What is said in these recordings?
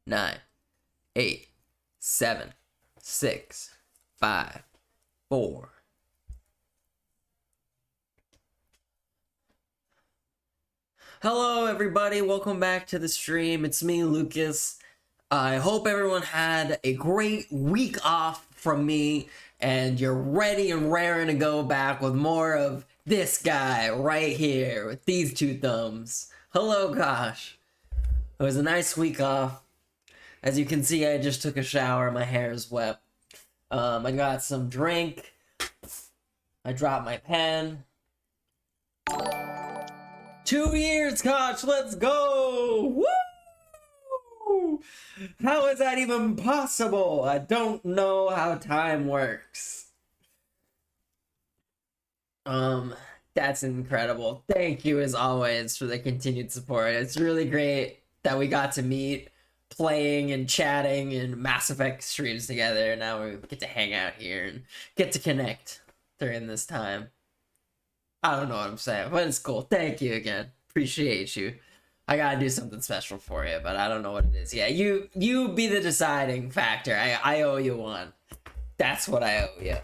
9, 8, 7, 6, 5, 4. Hello, everybody. Welcome back to the stream. It's me, Lucas. I hope everyone had a great week off from me, and you're ready and raring to go back with more of this guy right here with these two thumbs. Hello, gosh. It was a nice week off. As you can see, I just took a shower. My hair is wet. I got some drink. I dropped my pen. 2 years, gosh, let's go! Woo! How is that even possible? I don't know how time works. That's incredible. Thank you as always for the continued support. It's really great that we got to meet playing and chatting and Mass Effect streams together. Now we get to hang out here and get to connect during this time. I don't know what I'm saying, but it's cool. Thank you again. Appreciate you. I gotta do something special for you, but I don't know what it is. Yeah, you be the deciding factor. I owe you one. That's what I owe you.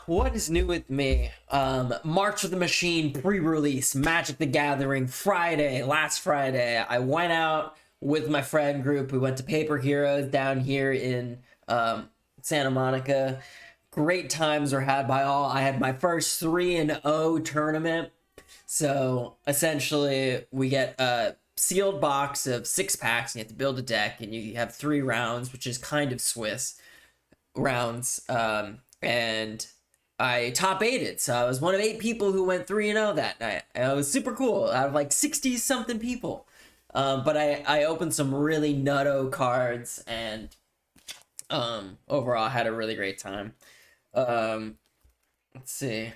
What is new with me? March of the Machine pre-release, Magic the Gathering last Friday. I went out with my friend group. We went to Paper Heroes down here in Santa Monica. Great times were had by all. I had my first 3-0 tournament. So essentially we get a sealed box of 6 packs and you have to build a deck, and you have 3 rounds, which is kind of Swiss rounds. And I top 8'd, so I was one of 8 people who went 3-0 that night. And it was super cool out of like 60 something people. But I opened some really nutto cards, and overall I had a really great time. Let's see.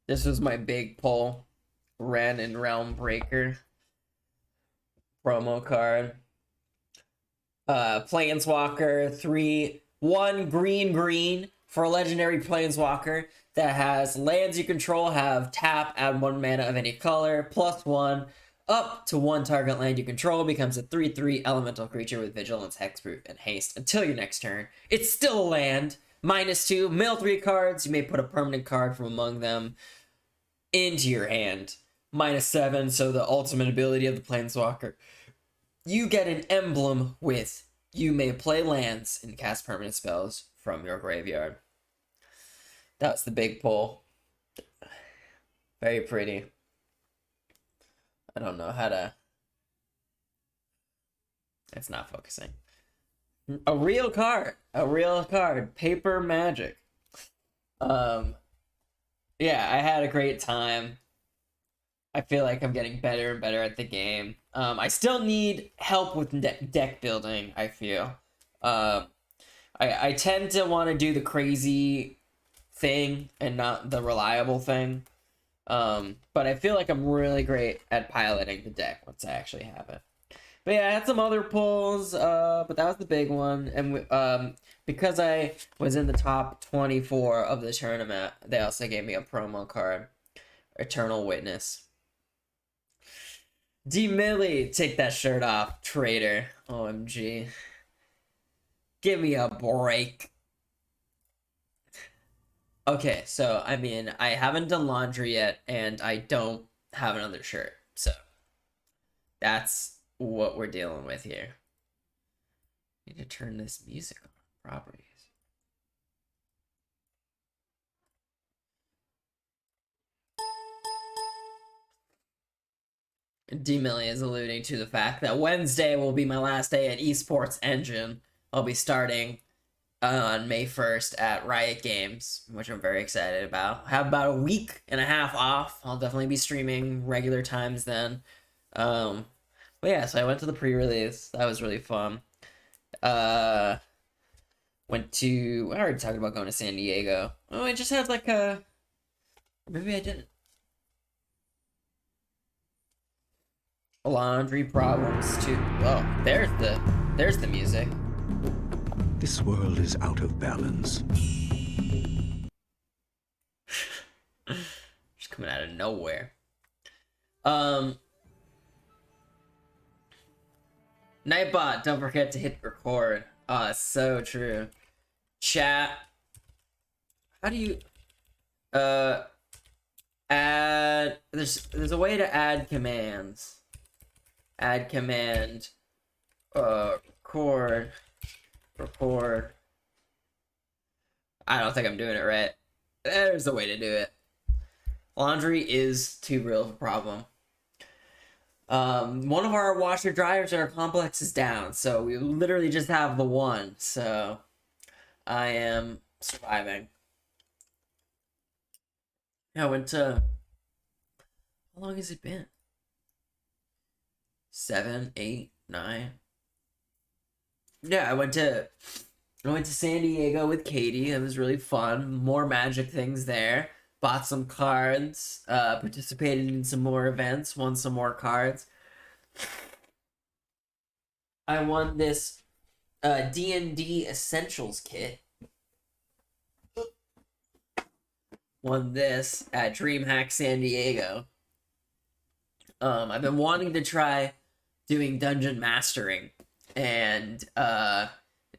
This was my big pull. Ren and Realm Breaker promo card. Planeswalker 1 green for a legendary Planeswalker that has lands you control have tap, add 1 mana of any color, +1 up to 1 target land you control becomes a 3/3 elemental creature with vigilance, hexproof, and haste until your next turn. It's still a land. -2, mill 3 cards. You may put a permanent card from among them into your hand. -7, so the ultimate ability of the Planeswalker. You get an emblem with you may play lands and cast permanent spells from your graveyard. That's the big pull. Very pretty. I don't know how to... It's not focusing. A real card. Paper Magic. Yeah, I had a great time. I feel like I'm getting better and better at the game. I still need help with deck building, I feel. I tend to want to do the crazy thing and not the reliable thing. But I feel like I'm really great at piloting the deck once I actually have it. But yeah, I had some other pulls, but that was the big one. And because I was in the top 24 of the tournament, they also gave me a promo card, Eternal Witness. D Millie, take that shirt off, traitor. OMG. Give me a break. Okay, so, I mean, I haven't done laundry yet, and I don't have another shirt. So, that's what we're dealing with here. Need to turn this music on. Properties. D Millie is alluding to the fact that Wednesday will be my last day at Esports Engine. I'll be starting on May 1st at Riot Games, which I'm very excited about. I have about a week and a half off. I'll definitely be streaming regular times then. But yeah, so I went to the pre-release. That was really fun. I already talked about going to San Diego. Oh, I just had like a... Maybe I didn't. Laundry problems too. Oh, there's the music. This world is out of balance. Just coming out of nowhere. Nightbot, don't forget to hit record. Oh, it's so true. Chat. How do you add there's a way to add commands. Add command record. I don't think I'm doing it right. There's a way to do it. Laundry is too real of a problem. One of our washer dryers in our complex is down, so we literally just have the one, so I am surviving. Yeah, I went to, how long has it been? 7, 8, 9. Yeah, I went to San Diego with Katie. It was really fun. More Magic things there. Bought some cards. Participated in some more events. Won some more cards. I won this D&D Essentials kit. Won this at DreamHack San Diego. I've been wanting to try doing dungeon mastering, and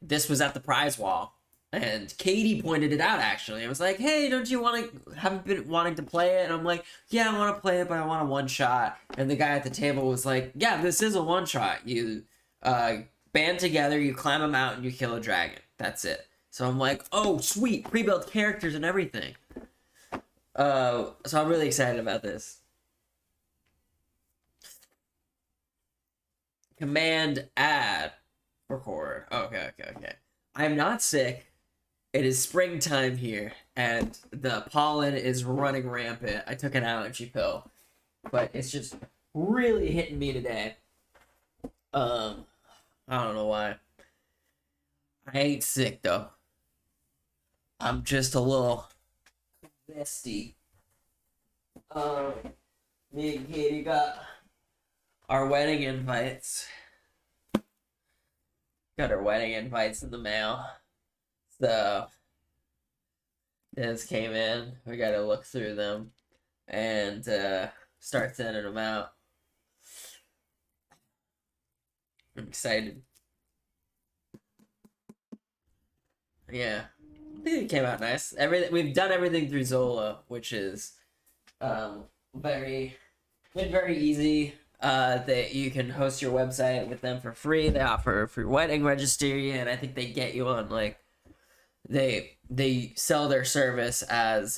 this was at the prize wall, and Katie pointed it out. Actually, I was like, "Hey, don't you haven't been wanting to play it?" And I'm like, "Yeah, I want to play it, but I want a one shot." And the guy at the table was like, "Yeah, this is a one shot. You band together, you climb a mountain, you kill a dragon. That's it." So I'm like, "Oh, sweet, pre-built characters and everything." So I'm really excited about this. Command add record. Okay. I'm not sick. It is springtime here, and the pollen is running rampant. I took an allergy pill, but it's just really hitting me today. I don't know why. I ain't sick though. I'm just a little misty. Me and Katie got our wedding invites. Got our wedding invites in the mail. So this came in. We gotta look through them and start sending them out. I'm excited. Yeah. I think it came out nice. We've done everything through Zola, which is very easy. That you can host your website with them for free. They offer a free wedding registry, and I think they get you on like they sell their service as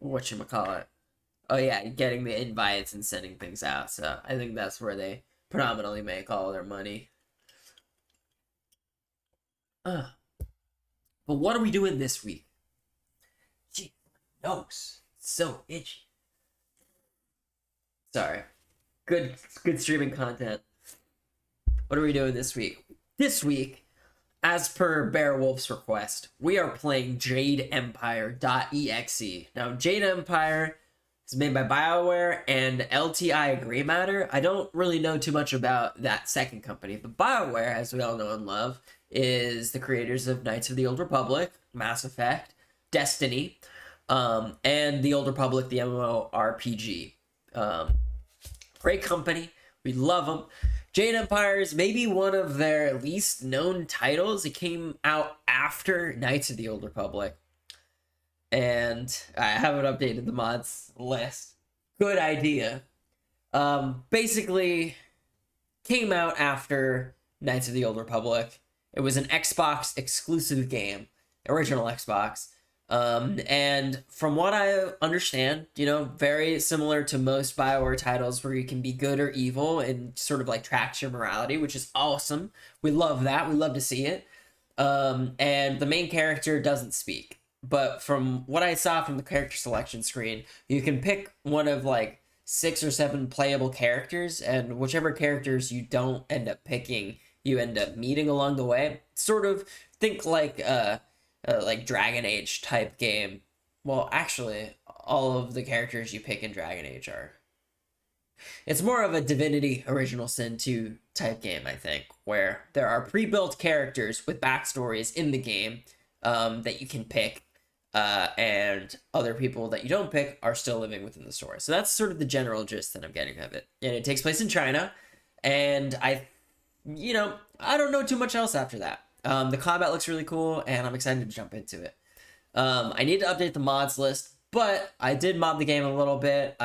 whatchamacallit. Oh yeah, getting the invites and sending things out. So I think that's where they predominantly make all their money. But what are we doing this week? Gee, my nose, it's so itchy. Sorry. Good streaming content. What are we doing this week? This week, as per Beowulf's request, we are playing Jade Empire.exe. Now, Jade Empire is made by BioWare and LTI Grey Matter. I don't really know too much about that second company, but BioWare, as we all know and love, is the creators of Knights of the Old Republic, Mass Effect, Destiny, and the Old Republic, the MMORPG. Great company. We love them. Jade Empire is maybe one of their least known titles. It came out after Knights of the Old Republic. And I haven't updated the mods list. Good idea. Basically, came out after Knights of the Old Republic. It was an Xbox exclusive game. Original Xbox. And from what I understand, very similar to most BioWare titles where you can be good or evil and sort of like tracks your morality, which is awesome. We love that. We love to see it. And the main character doesn't speak. But from what I saw from the character selection screen, you can pick one of like 6 or 7 playable characters, and whichever characters you don't end up picking, you end up meeting along the way. Sort of think like Dragon Age type game. Well, actually, all of the characters you pick in Dragon Age are. It's more of a Divinity Original Sin 2 type game, I think, where there are pre-built characters with backstories in the game that you can pick, and other people that you don't pick are still living within the story. So that's sort of the general gist that I'm getting of it. And it takes place in China, And I don't know too much else after that. The combat looks really cool, and I'm excited to jump into it. I need to update the mods list, but I did mod the game a little bit.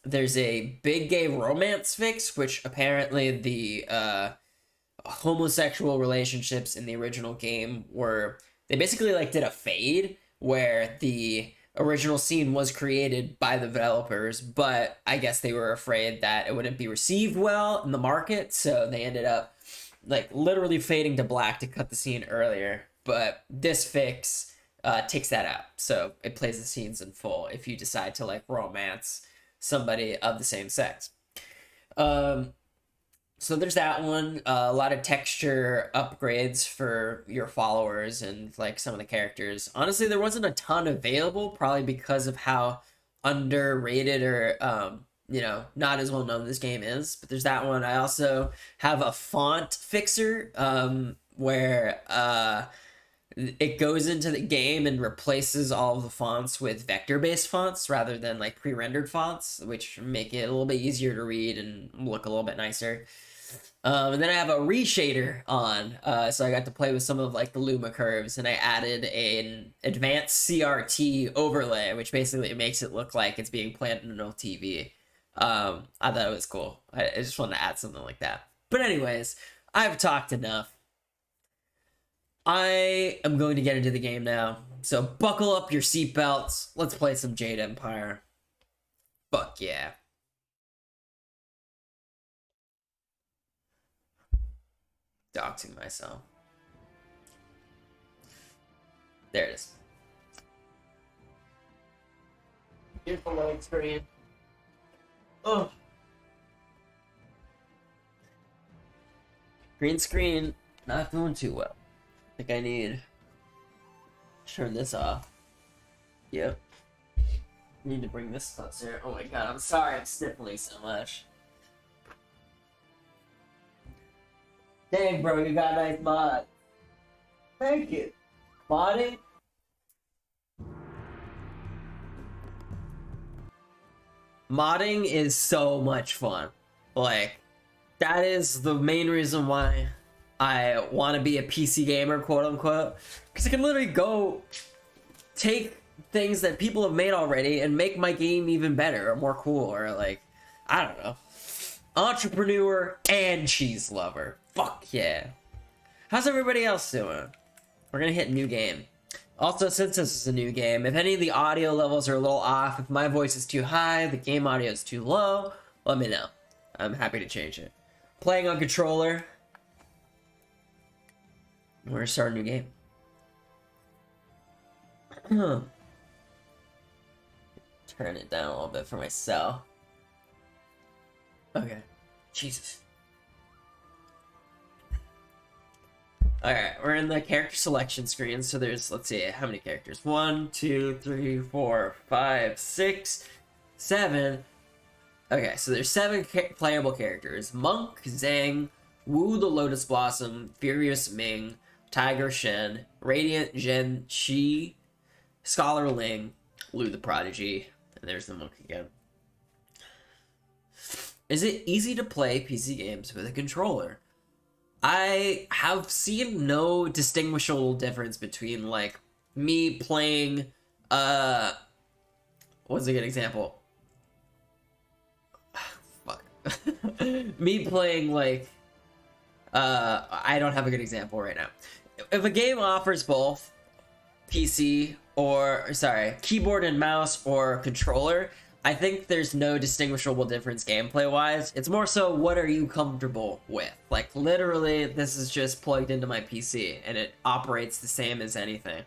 There's a big gay romance fix, which apparently the homosexual relationships in the original game they basically like did a fade where the original scene was created by the developers, but I guess they were afraid that it wouldn't be received well in the market, so they ended up like literally fading to black to cut the scene earlier. But this fix takes that out, so it plays the scenes in full if you decide to like romance somebody of the same sex. So there's that one. A lot of texture upgrades for your followers and like some of the characters. Honestly, there wasn't a ton available, probably because of how underrated or not as well known this game is. But there's that one. I also have a font fixer where it goes into the game and replaces all of the fonts with vector-based fonts rather than like pre-rendered fonts, which make it a little bit easier to read and look a little bit nicer. And then I have a reshader on, so I got to play with some of like the Luma curves, and I added an advanced CRT overlay, which basically makes it look like it's being played on an old TV. I thought it was cool. I just wanted to add something like that. But anyways, I've talked enough. I am going to get into the game now, so buckle up your seatbelts. Let's play some Jade Empire. Fuck yeah. Doxing myself. There it is. Here's the load screen. Oh. Green screen, not doing too well. I think I need to turn this off. Yep. Need to bring this closer. Oh my god, I'm sorry I'm sniffling so much. Dang, bro, you got a nice mod. Thank you. Modding? Modding is so much fun. Like, that is the main reason why I want to be a PC gamer, quote unquote. Because I can literally go take things that people have made already and make my game even better or more cool, or like, I don't know. Entrepreneur and cheese lover. Fuck yeah. How's everybody else doing? We're gonna hit new game. Also, since this is a new game, if any of the audio levels are a little off, if my voice is too high, the game audio is too low, let me know. I'm happy to change it. Playing on controller. We're gonna start a new game. Turn it down a little bit for myself. Okay. Jesus. Alright, we're in the character selection screen, so there's, let's see, how many characters? 1, 2, 3, 4, 5, 6, 7. Okay, so there's 7 playable characters. Monk, Zhang, Wu the Lotus Blossom, Furious Ming, Tiger Shen, Radiant Zhen Qi, Scholar Ling, Lu the Prodigy, and there's the monk again. Is it easy to play PC games with a controller? I have seen no distinguishable difference between, like, me playing, what's a good example? Fuck. Me playing, like, I don't have a good example right now. If a game offers both PC keyboard and mouse or controller, I think there's no distinguishable difference gameplay-wise. It's more so, what are you comfortable with? Like, literally, this is just plugged into my PC, and it operates the same as anything.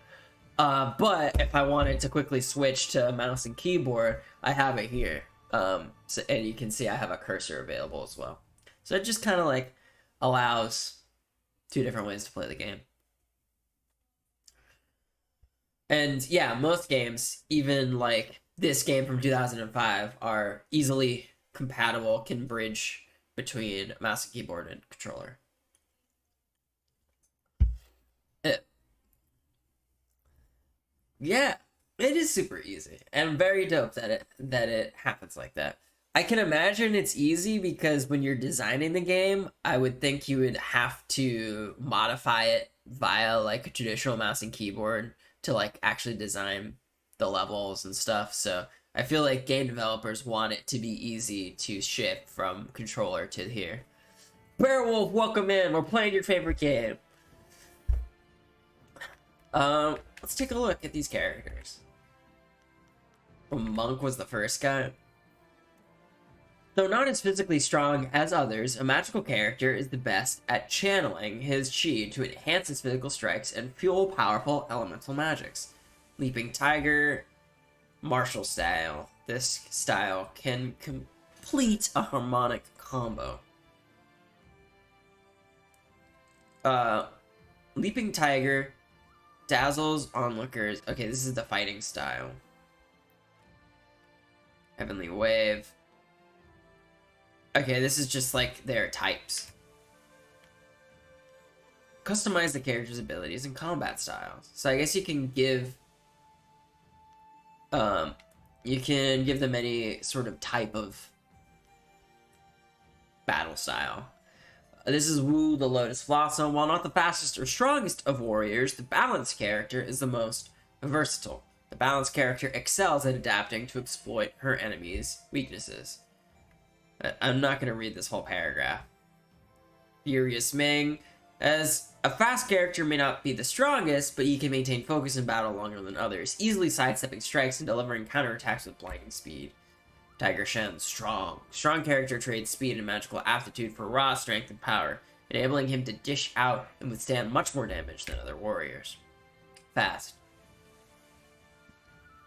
But if I wanted to quickly switch to mouse and keyboard, I have it here. And you can see I have a cursor available as well. So it just kind of, like, allows 2 different ways to play the game. And, yeah, most games, even, like, this game from 2005 are easily compatible, can bridge between mouse and keyboard and controller. Yeah, it is super easy and very dope that it happens like that. I can imagine it's easy because when you're designing the game, I would think you would have to modify it via like a traditional mouse and keyboard to like actually design the levels and stuff. So I feel like game developers want it to be easy to shift from controller to here. Werewolf, welcome in. We're playing your favorite game. Let's take a look at these characters. Monk was the first guy. Though not as physically strong as others, a magical character is the best at channeling his chi to enhance his physical strikes and fuel powerful elemental magics. Leaping Tiger, martial style. This style can complete a harmonic combo. Leaping Tiger dazzles onlookers. Okay, this is the fighting style. Heavenly Wave. Okay, this is just like their types. Customize the character's abilities and combat styles. So I guess you can give them any sort of type of battle style. This is Wu, the Lotus Blossom. While not the fastest or strongest of warriors, the balanced character is the most versatile. The balanced character excels at adapting to exploit her enemies' weaknesses. I'm not going to read this whole paragraph. Furious Ming. As a fast character may not be the strongest, but he can maintain focus in battle longer than others, easily sidestepping strikes and delivering counterattacks with blinding speed. Tiger Shen. Strong. Strong character trades speed and magical aptitude for raw strength and power, enabling him to dish out and withstand much more damage than other warriors. Fast.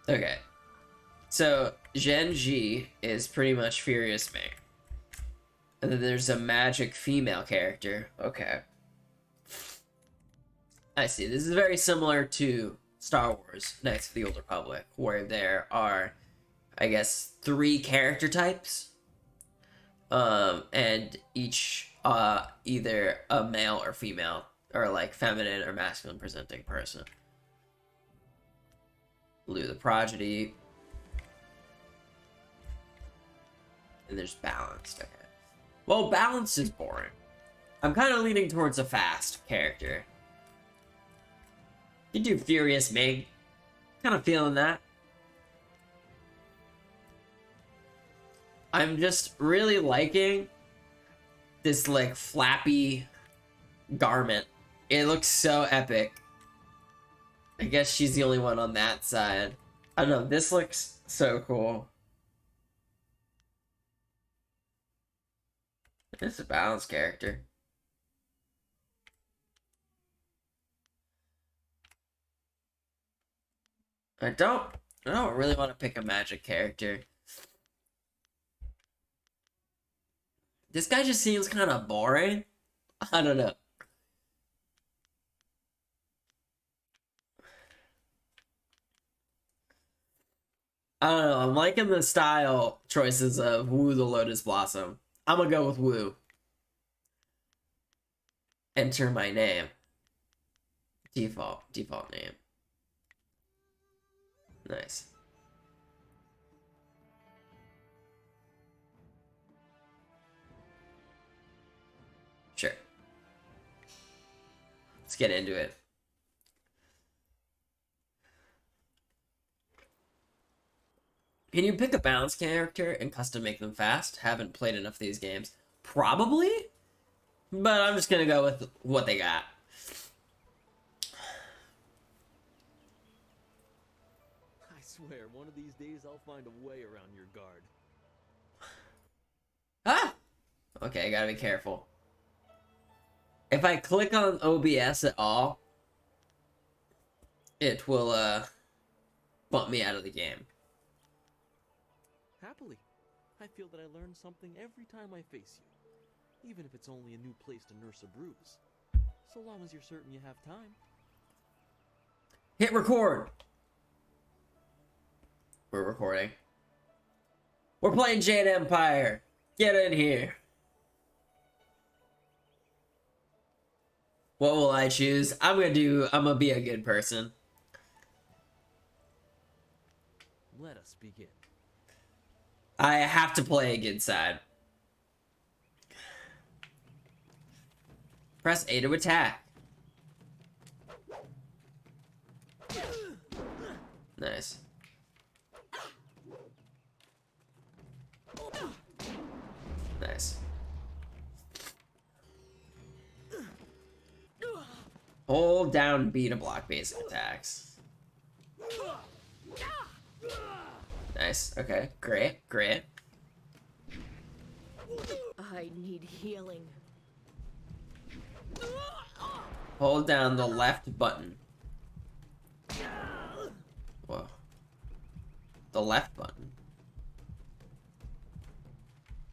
Okay. So, Zhen Ji is pretty much Furious Ming. And then there's a magic female character. Okay. I see. This is very similar to Star Wars Knights of the Old Republic, where there are, I guess, 3 character types. And each either a male or female, or like feminine or masculine presenting person. Lu the Prodigy. And there's Balanced. Okay. Well, Balanced is boring. I'm kind of leaning towards a fast character. You do Furious Ming. Kind of feeling that. I'm just really liking this like flappy garment. It looks so epic. I guess she's the only one on that side. I don't know, this looks so cool. This is a balanced character. I don't really want to pick a magic character. This guy just seems kind of boring. I don't know. I don't know. I'm liking the style choices of Wu the Lotus Blossom. I'm gonna go with Wu. Enter my name. Default name. Nice. Sure. Let's get into it. Can you pick a balanced character and custom make them fast? Haven't played enough of these games. Probably, but I'm just gonna go with what they got. I swear, one of these days I'll find a way around your guard. Ah! Okay, I gotta be careful. If I click on OBS at all, it will, bump me out of the game. Happily. I feel that I learn something every time I face you. Even if it's only a new place to nurse a bruise. So long as you're certain you have time. Hit record! We're recording. We're playing Jade Empire! Get in here! What will I choose? I'm gonna be a good person. Let us begin. I have to play a good side. Press A to attack. Nice. Nice. Hold down B to block basic attacks. Nice. Okay. Great. Great. I need healing. Hold down the left button. Whoa. The left button.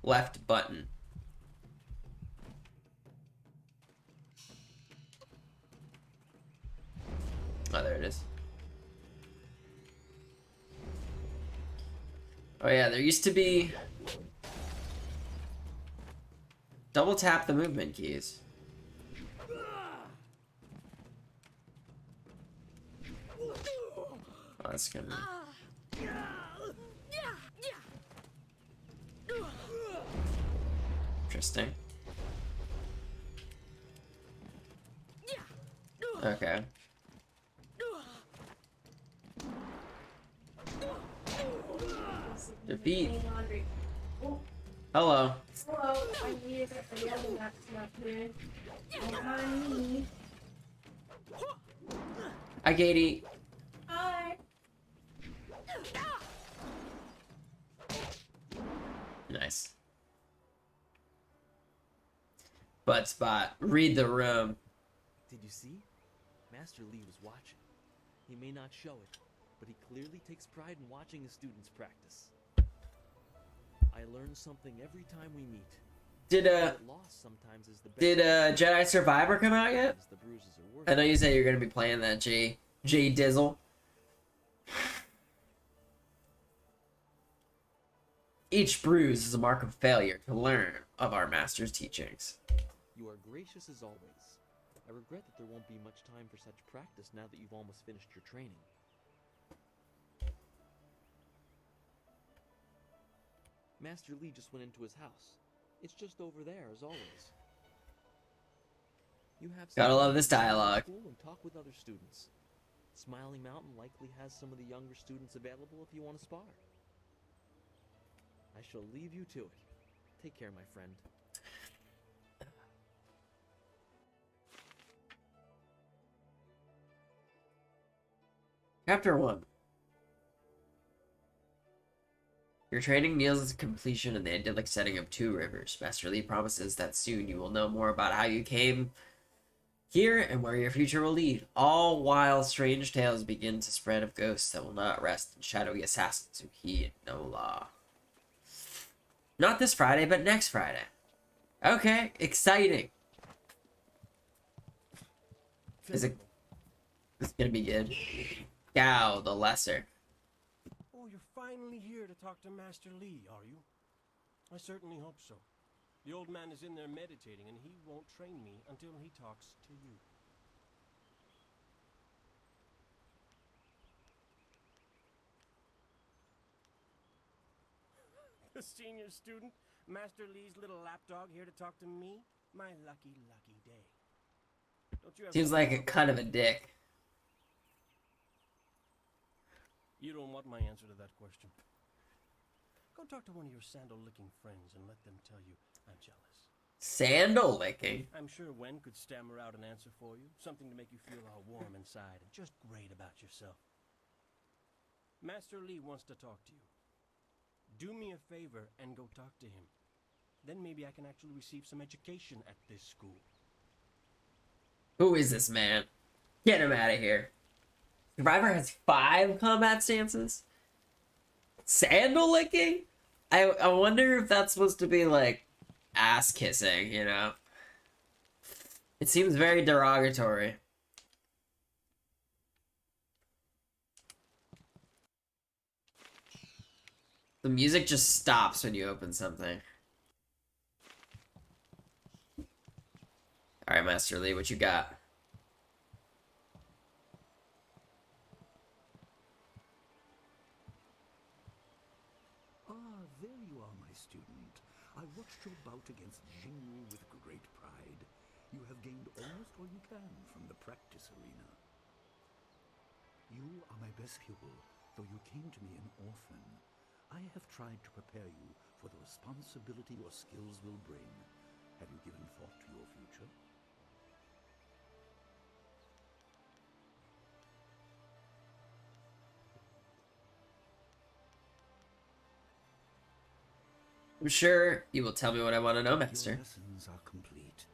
Left button. Oh, there it is. Oh yeah, there used to be... Double tap the movement keys. Oh, that's gonna be... Interesting. Okay. Defeat. Hello. Hello, I need a yellow that's not here. Hi. Hi, Katie. Hi. Nice. Butt spot. Read the room. Did you see? Master Lee was watching. He may not show it, but he clearly takes pride in watching his students practice. I learn something every time we meet. Did Loss sometimes is the best. Jedi Survivor come out yet? The bruises are worth I know you said you're gonna be playing that J Dizzle. Each bruise is a mark of failure to learn of our master's teachings. You are gracious as always. I regret that there won't be much time for such practice now that you've almost finished your training. Master Lee just went into his house. It's just over there, as always. You have Gotta some love time this to go to dialogue. school and talk with other students. Smiling Mountain likely has some of the younger students available if you want to spar. I shall leave you to it. Take care, my friend. Chapter 1. Your training nears its completion in the idyllic setting of Two Rivers. Master Lee promises that soon you will know more about how you came here and where your future will lead, all while strange tales begin to spread of ghosts that will not rest and shadowy assassins who heed no law. Not this Friday, but next Friday. Okay, exciting. Is it? It's gonna be good. Gao the Lesser. Oh, you're finally here to talk to Master Lee, are you? I certainly hope so. The old man is in there meditating, and he won't train me until he talks to you. The senior student, Master Lee's little lapdog, here to talk to me? My lucky, lucky day. Don't you have Seems like a kind of a dick. You don't want my answer to that question. Go talk to one of your sandal-licking friends and let them tell you I'm jealous. Sandal licking. I'm sure Wen could stammer out an answer for you, something to make you feel all warm inside and just great about yourself. Master Lee wants to talk to you. Do me a favor and go talk to him. Then maybe I can actually receive some education at this school. Who is this man? Get him out of here. Survivor has 5 combat stances? Sandal licking? I wonder if that's supposed to be like ass kissing, you know? It seems very derogatory. The music just stops when you open something. Alright, Master Lee, what you got? Ah, there student. I watched your bout against Jing with great pride. You have gained almost all you can from the practice arena. You are my best pupil, though you came to me an orphan. I have tried to prepare you for the responsibility your skills will bring. Have you given thought to your future? I'm sure you will tell me what I want to know, Your Master. lessons are complete.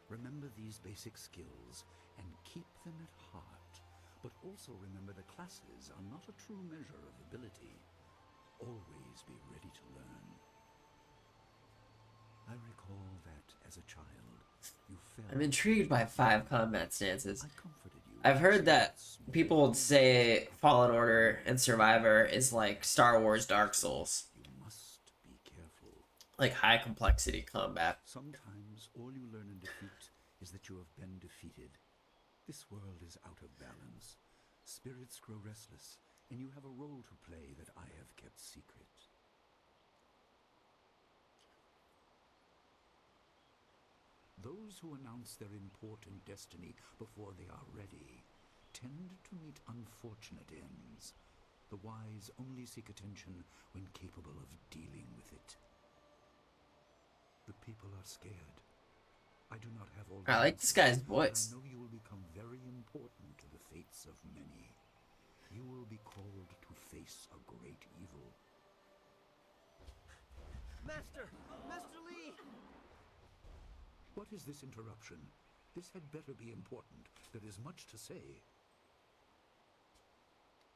Remember these basic skills and keep them at heart. But also remember the classes are not a true measure of ability. Always be ready to learn. I recall that as a child, you fell. I'm intrigued by 5 combat stances. I comforted you. I've heard that people would say Fallen Order and Survivor is like Star Wars Dark Souls. You must be careful. Like high complexity combat. Sometimes all you learn in defeat is that you have been defeated. This world is out of balance. Spirits grow restless, and you have a role to play that I have kept secret. Those who announce their important destiny before they are ready tend to meet unfortunate ends. The wise only seek attention when capable of dealing with it. The people are scared. I do not have all the I like this guy's answers, but voice. I know you will become very important to the fates of many. You will be called to face a great evil. Master! Master Lee! What is this interruption? This had better be important. There is much to say.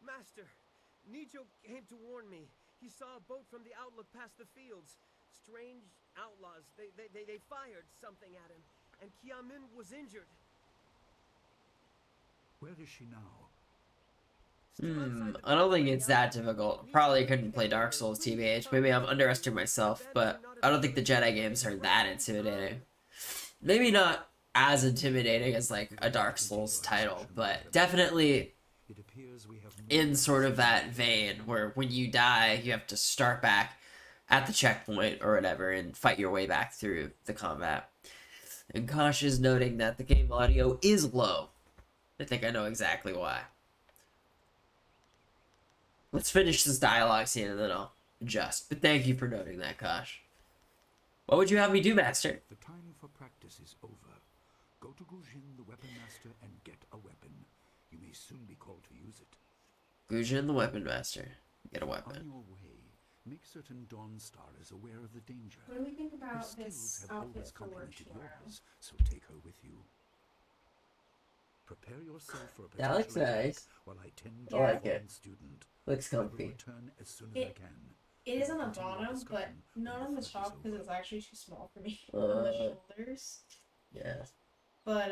Master, Nijo came to warn me. He saw a boat from the outlook past the fields. Strange outlaws. They fired something at him, and Kiamin was injured. Where is she now? I don't think it's that difficult. Probably couldn't play Dark Souls, TBH. Maybe I'm underestimating myself, but I don't think the Jedi games are that intimidating. Maybe not as intimidating as like a Dark Souls title, but definitely It appears we have in sort of that vein where when you die, you have to start back at the checkpoint or whatever and fight your way back through the combat. And Kosh is noting that the game audio is low. I think I know exactly why. Let's finish this dialogue scene and then I'll adjust. But thank you for noting that, Kosh. What would you have me do, Master? The time for practice is over. Go to Gujin, the weapon master, and get a weapon. You may soon be called to use it. Gujin, the weapon master. Get a On weapon. your way, make certain Dawnstar is aware of the danger. What do we think Her about skills his have outfit always for work complemented tomorrow? yours, so take her with you. Prepare yourself for a That looks potential attack nice. while I tend I to like a it. fallen student. Looks I will comfy. return as soon as I It- can. It is on the Continue bottom, but discussion not when on the the fight is top because over. it's actually too small for me on the shoulders. Yeah. But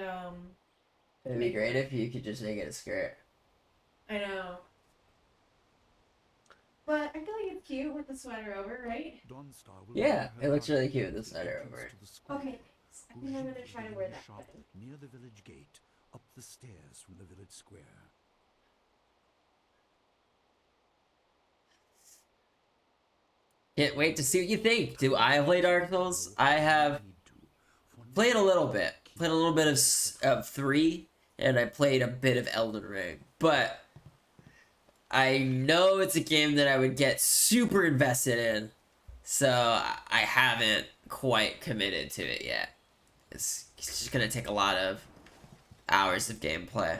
It'd be great if you could just make it a skirt. I know. But I feel like it's cute with the sweater over, right? Dawnstar will Yeah, wear her it looks heart really cute with the at the sweater entrance over. to the school. Okay, thanks. I think I'm Gujin gonna is try to in wear the that shop then. near the village gate, up the stairs from the village square. Can't wait to see what you think. Do I play Dark Souls? I have played a little bit. Played a little bit of 3, and I played a bit of Elden Ring. But I know it's a game that I would get super invested in, so I haven't quite committed to it yet. It's just gonna take a lot of hours of gameplay.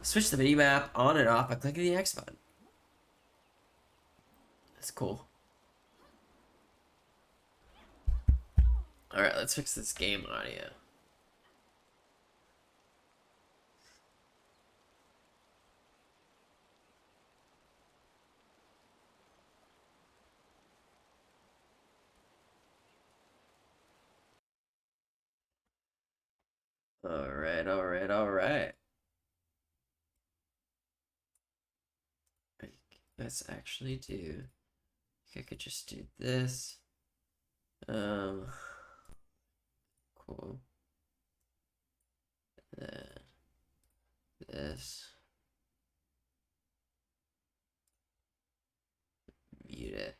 Switch the minimap on and off by clicking the X button. That's cool. Alright, let's fix this game audio. Alright, alright, alright. Let's actually do. I could just do this. Cool. Then this. Mute it.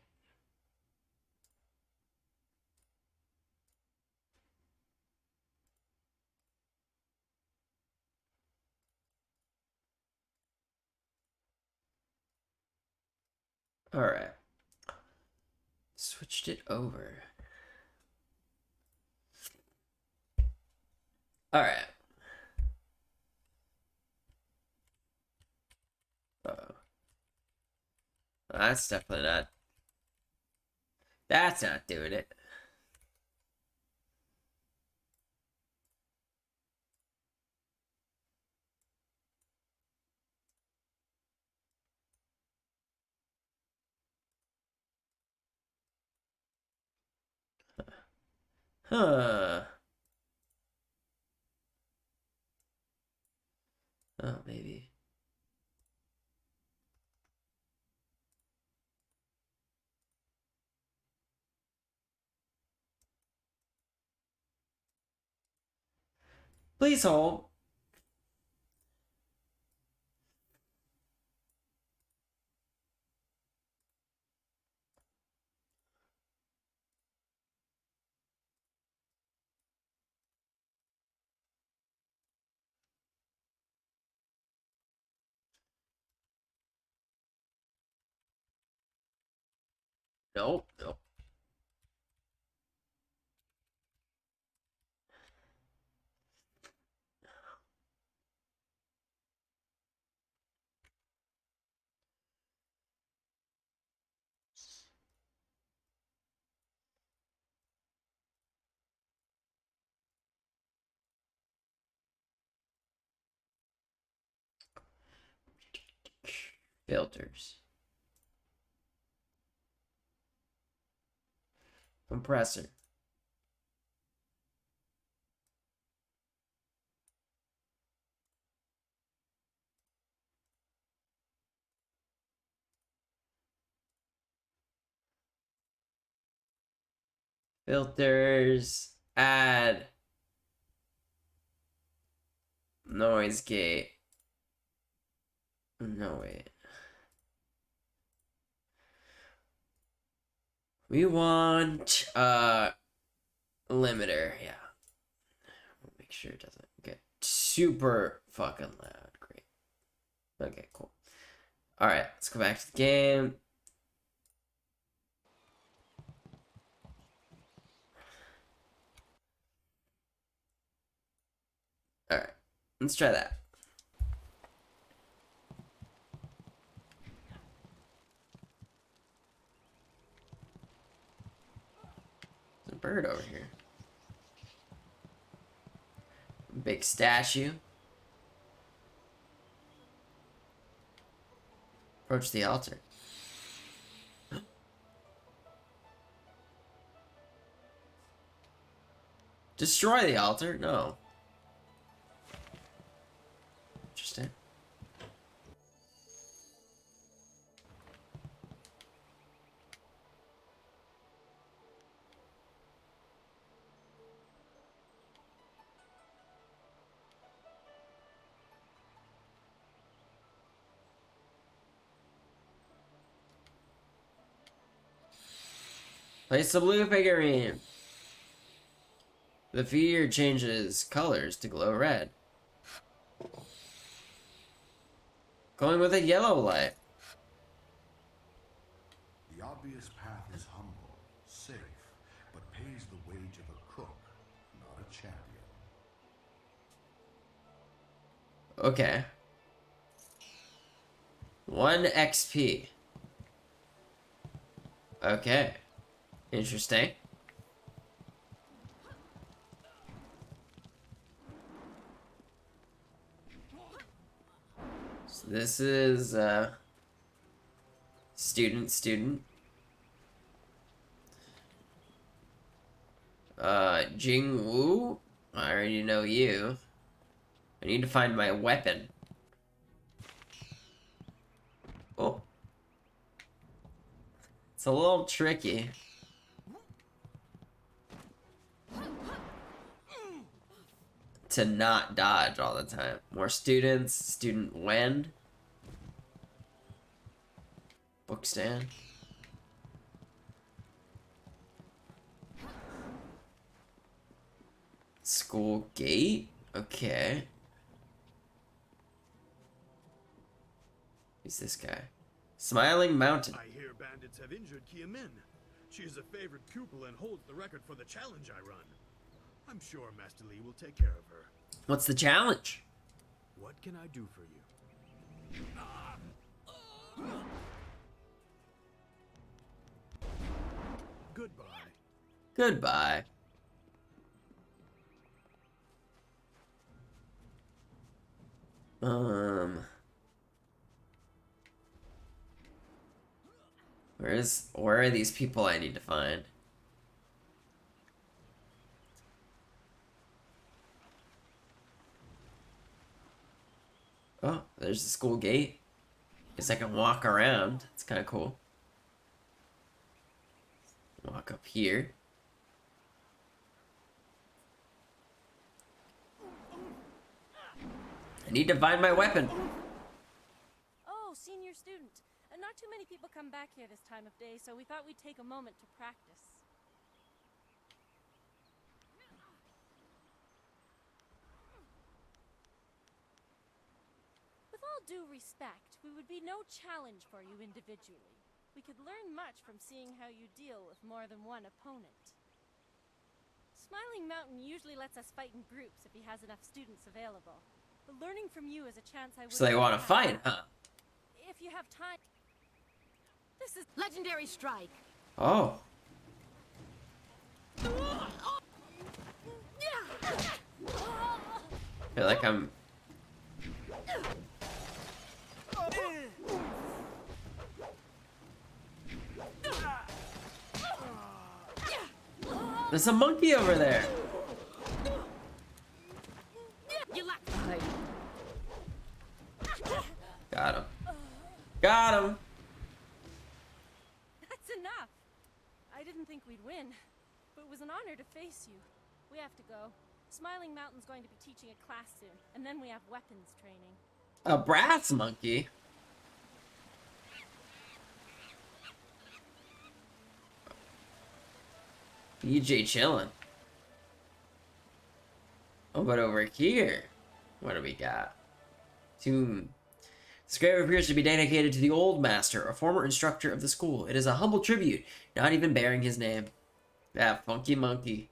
All right. Switched it over. All right. Uh-oh. That's definitely not. That's not doing it. Huh. Oh, maybe. Please hold. Nope. Nope. Filters. Compressor. Filters. Add. Noise gate. No, wait. We want limiter, yeah. Make sure it doesn't get super fucking loud. Great. Okay, cool. Alright, let's go back to the game. Alright, let's try that. There's a bird over here. Big statue. Approach the altar. Destroy the altar? No. Interesting. Place the blue figurine. The figure changes colors to glow red. Going with a yellow light. The obvious path is humble, safe, but pays the wage of a cook, not a champion. Okay. 1 XP. Okay. Interesting. So this is student. Jing Wu? I already know you. I need to find my weapon. Oh. It's a little tricky. To not dodge all the time. More students. Student when? Book stand. School gate? Okay. Who's this guy? Smiling Mountain. I hear bandits have injured Kia Min. She is a favorite pupil and holds the record for the challenge I run. I'm sure Master Li will take care of her. What's the challenge? What can I do for you? Goodbye. Goodbye. Where are these people I need to find? Oh, there's the school gate. Guess I can walk around. It's kind of cool. Walk up here. I need to find my weapon. Oh, senior student. Not too many people come back here this time of day, so we thought we'd take a moment to practice. With all due respect, we would be no challenge for you individually. We could learn much from seeing how you deal with more than one opponent. Smiling Mountain usually lets us fight in groups if he has enough students available. But learning from you is a chance I would. So they want to fight, huh? If you have time. This is Legendary strike. Oh. I feel like I'm... There's a monkey over there. Got him. Got him. That's enough. I didn't think we'd win, but it was an honor to face you. We have to go. Smiling Mountain's going to be teaching a class soon, and then we have weapons training. A brass monkey? BJ chillin'. Oh, but over here, what do we got? Tomb. This grave appears to be dedicated to the old master, a former instructor of the school. It is a humble tribute, not even bearing his name. That funky monkey.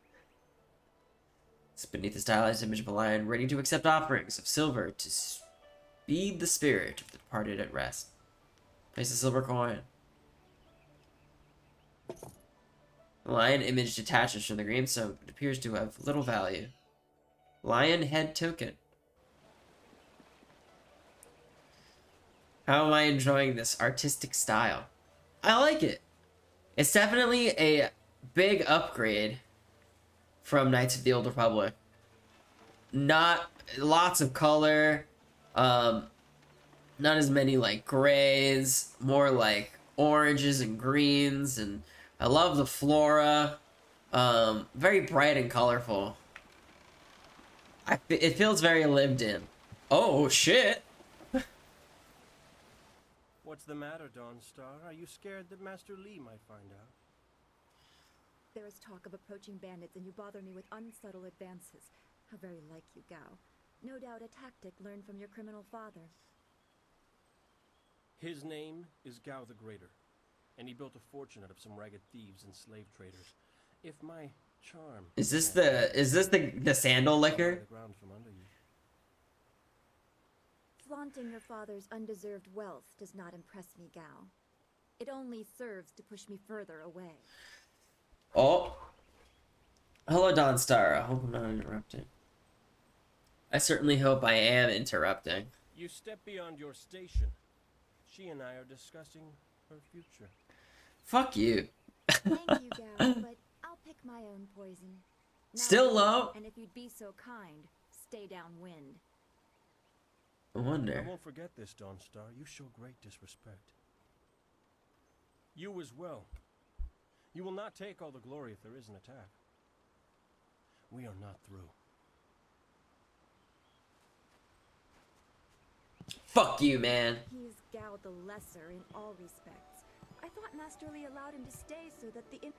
It's beneath the stylized image of a lion, ready to accept offerings of silver to speed the spirit of the departed at rest. Place a silver coin. The lion image detaches from the gravestone, but appears to have little value. Lion head token. How am I enjoying this artistic style? I like it. It's definitely a big upgrade from Knights of the Old Republic. Not lots of color, not as many like grays, more like oranges and greens, and I love the flora. Very bright and colorful. It feels very lived in. Oh shit. What's the matter, Dawnstar? Are you scared that Master Li might find out? There is talk of approaching bandits, and you bother me with unsubtle advances. How very like you, Gao. No doubt a tactic learned from your criminal father. His name is Gao the Greater, and he built a fortune out of some ragged thieves and slave traders. If my charm... Is this the sandal liquor? The ground from under you. Flaunting your father's undeserved wealth does not impress me, Gao. It only serves to push me further away. Oh. Hello, Dawnstar. I hope I'm not interrupting. I certainly hope I am interrupting. You step beyond your station. She and I are discussing her future. Fuck you. Thank you, Gao, but I'll pick my own poison. Now Still low? And if you'd be so kind, stay downwind. I wonder. I won't forget this, Dawnstar. You show great disrespect. You as well. You will not take all the glory if there is an attack. We are not through. Fuck you, man. He's Gao the Lesser in all respects. I thought Master Li allowed him to stay so that he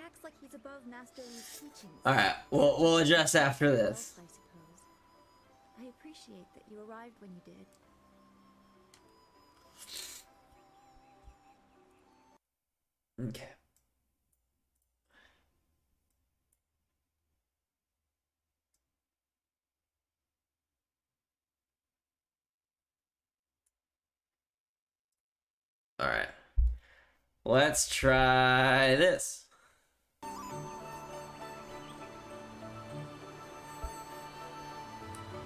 acts like he's above Master Li's teachings. Alright, we'll adjust after this. I suppose. I appreciate that you arrived when you did. Okay. All right. Let's try this.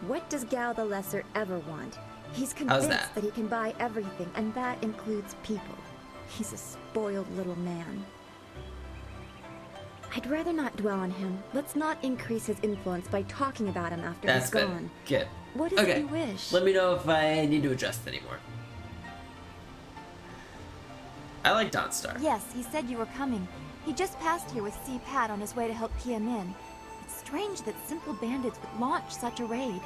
What does Gao the Lesser ever want? He's How's convinced that? that he can buy everything, and that includes people. He's a spoiled little man. I'd rather not dwell on him. Let's not increase his influence by talking about him after That's he's better. gone. Good. What is Okay. it you wish? Let me know if I need to adjust anymore. I like Dawnstar. Yes, he said you were coming. He just passed here with C. Pat on his way to help Kia Min. It's strange that simple bandits would launch such a raid.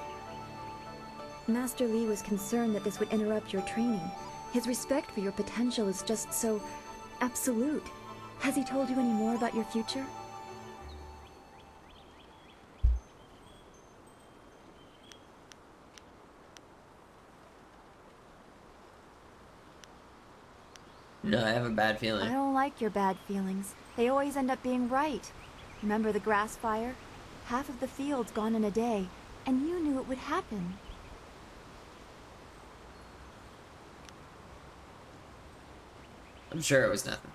Master Li was concerned that this would interrupt your training. His respect for your potential is just so absolute. Has he told you any more about your future? No, I have a bad I feeling. don't like your bad feelings. They always end up being right. Remember the grass fire? Half of the field's gone in a day, and you knew it would happen. I'm sure it was nothing.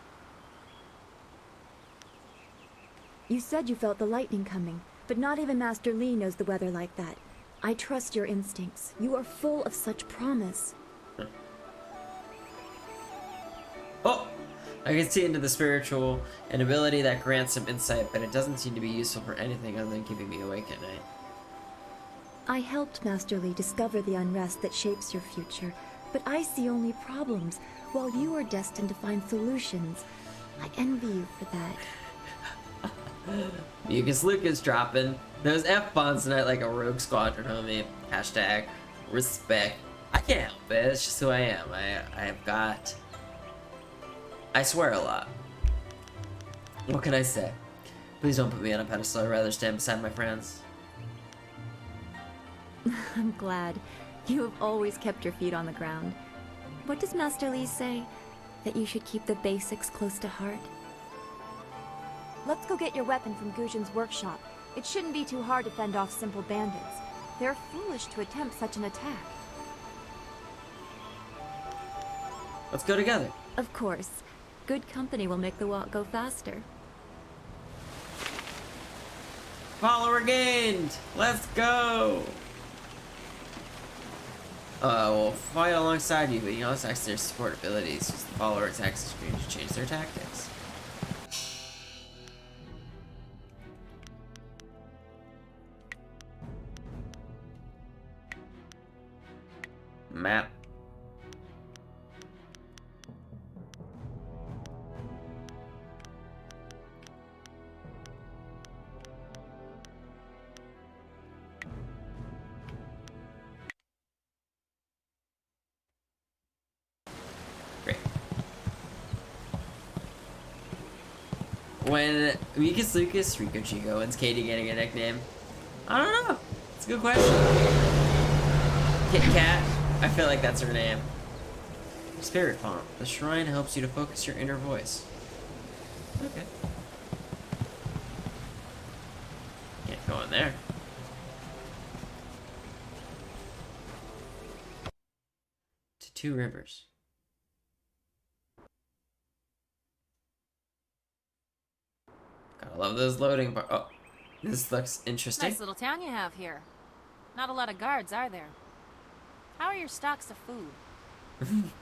You said you felt the lightning coming, but not even Master Li knows the weather like that. I trust your instincts. You are full of such promise. Oh! I can see into the spiritual, an ability that grants some insight, but it doesn't seem to be useful for anything other than keeping me awake at night. I helped Master Li discover the unrest that shapes your future, but I see only problems, while you are destined to find solutions. I envy you for that. Mucus Lucas dropping those F-bombs tonight like a rogue squadron, homie. Hashtag respect. I can't help it. It's just who I am. I swear a lot. What can I say? Please don't put me on a pedestal. I'd rather stand beside my friends. I'm glad. You have always kept your feet on the ground. What does Master Li say? That you should keep the basics close to heart? Let's go get your weapon from Gujin's workshop. It shouldn't be too hard to fend off simple bandits. They're foolish to attempt such an attack. Let's go together. Of course. Good company will make the walk go faster. Follower gained! Let's go! We'll fight alongside you, but you also access their support abilities. Use the follower attacks screen to change their tactics. Map. Great. When Lucas, Rico Chico, when's Katie getting a nickname? I don't know. It's a good question. Kit Kat. I feel like that's her name. Spirit Font. The shrine helps you to focus your inner voice. Okay. Can't go in there. To Two Rivers. Gotta love those loading bar. Oh, this looks interesting. Nice little town you have here. Not a lot of guards, are there? How are your stocks of food?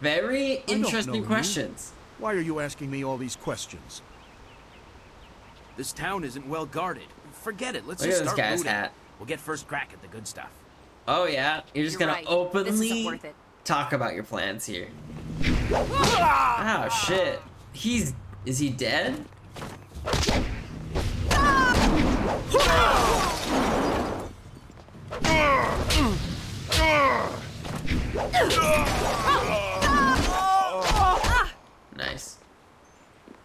Very I don't interesting know questions. you. Why are you asking me all these questions? This town isn't well guarded. Forget it. Let's Look at just this start guy's looting. hat. We'll get first crack at the good stuff. Oh yeah, you're just You're gonna right. This isn't openly worth it. talk about your plans here. Oh shit. Is he dead? Nice.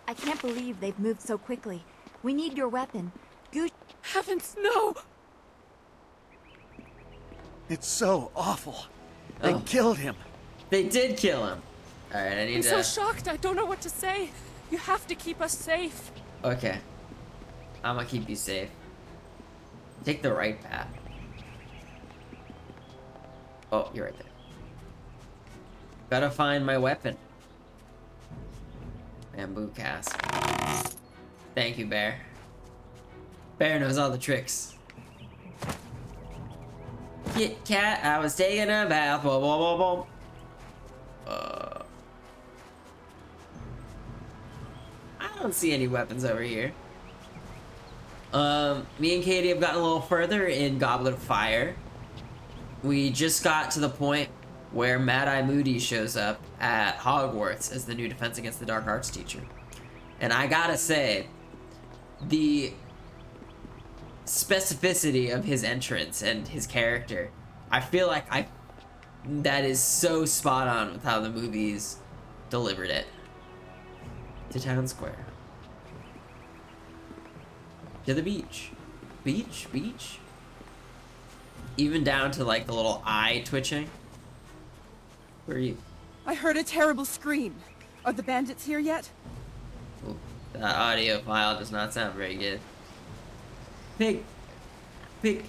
I can't believe they've moved so quickly. We need your weapon. Heavens, no! It's so awful. They Oh. killed him. They did kill him. Alright, I need I'm to... so shocked, I don't know what to say. You have to keep us safe. Okay. I'm gonna keep you safe. Take the right path. Oh, you're right there. Gotta find my weapon. Bamboo cask. Thank you, Bear. Bear knows all the tricks. Kit Kat, I was taking a bath. Whoa, whoa, whoa, whoa. I don't see any weapons over here. Me and Katie have gotten a little further in Goblet of Fire. We just got to the point where Mad-Eye Moody shows up at Hogwarts as the new Defense Against the Dark Arts teacher. And I gotta say, the specificity of his entrance and his character, I feel like that is so spot on with how the movies delivered it. To Town Square. To the beach. Beach, beach. Even down to like the little eye twitching. Where are you? I heard a terrible scream. Are the bandits here yet? Ooh, that audio file does not sound very good. Pig. Pig.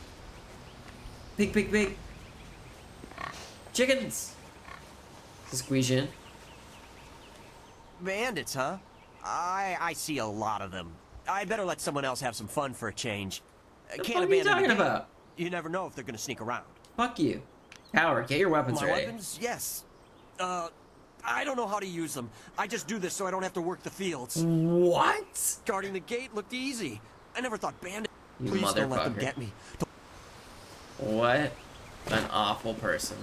Pig, pig, pig. Chickens. Squeeze in. Bandits, huh? I see a lot of them. I better let someone else have some fun for a change. What the fuck are you talking about? You never know if they're gonna sneak around. Fuck you. Coward, get your weapons My ready. weapons? Yes. I don't know how to use them. I just do this so I don't have to work the fields. What? Guarding the gate looked easy. I never thought bandits. You Please don't let them motherfucker. get me. What an awful person.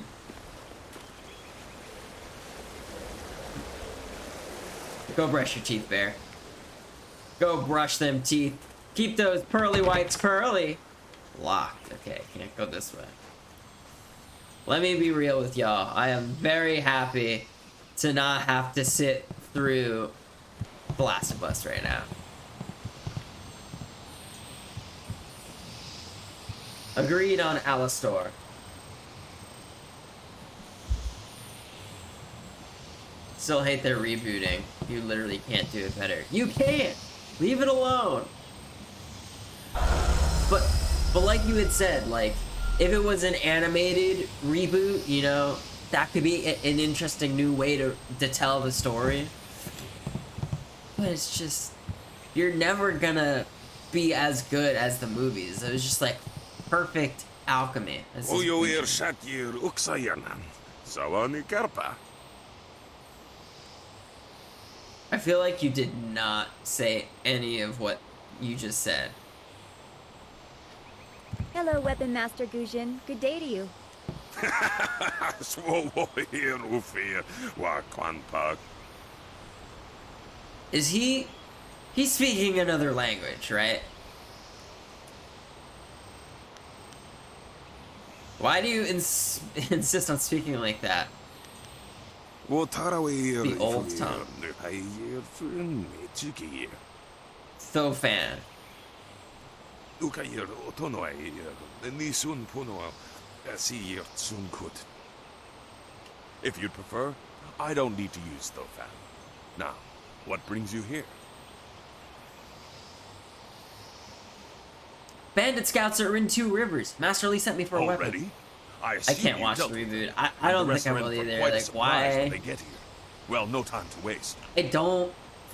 Go brush your teeth, Bear. Go brush them teeth. Keep those pearly whites pearly. Locked. Okay, can't go this way. Let me be real with y'all. I am very happy to not have to sit through The Last of Us right now. Agreed on Alistor. Still hate their rebooting. You literally can't do it better. You can't! Leave it alone! But like you had said, like, if it was an animated reboot, you know, that could be an interesting new way to tell the story. But it's just, you're never gonna be as good as the movies. It was just like perfect alchemy. I feel like you did not say any of what you just said. Hello, Weapon Master Gujin. Good day to you. Is he's speaking another language, right? Why do you insist on speaking like that? The old tongue. So fan. If you'd prefer, I don't need to use Thofan. Now, what brings you here? Bandit scouts are in 2 rivers. Master Lee sent me for a weapon. I can't watch the reboot. I don't think I will either. Like, why? They get here. Well, no time to waste. I don't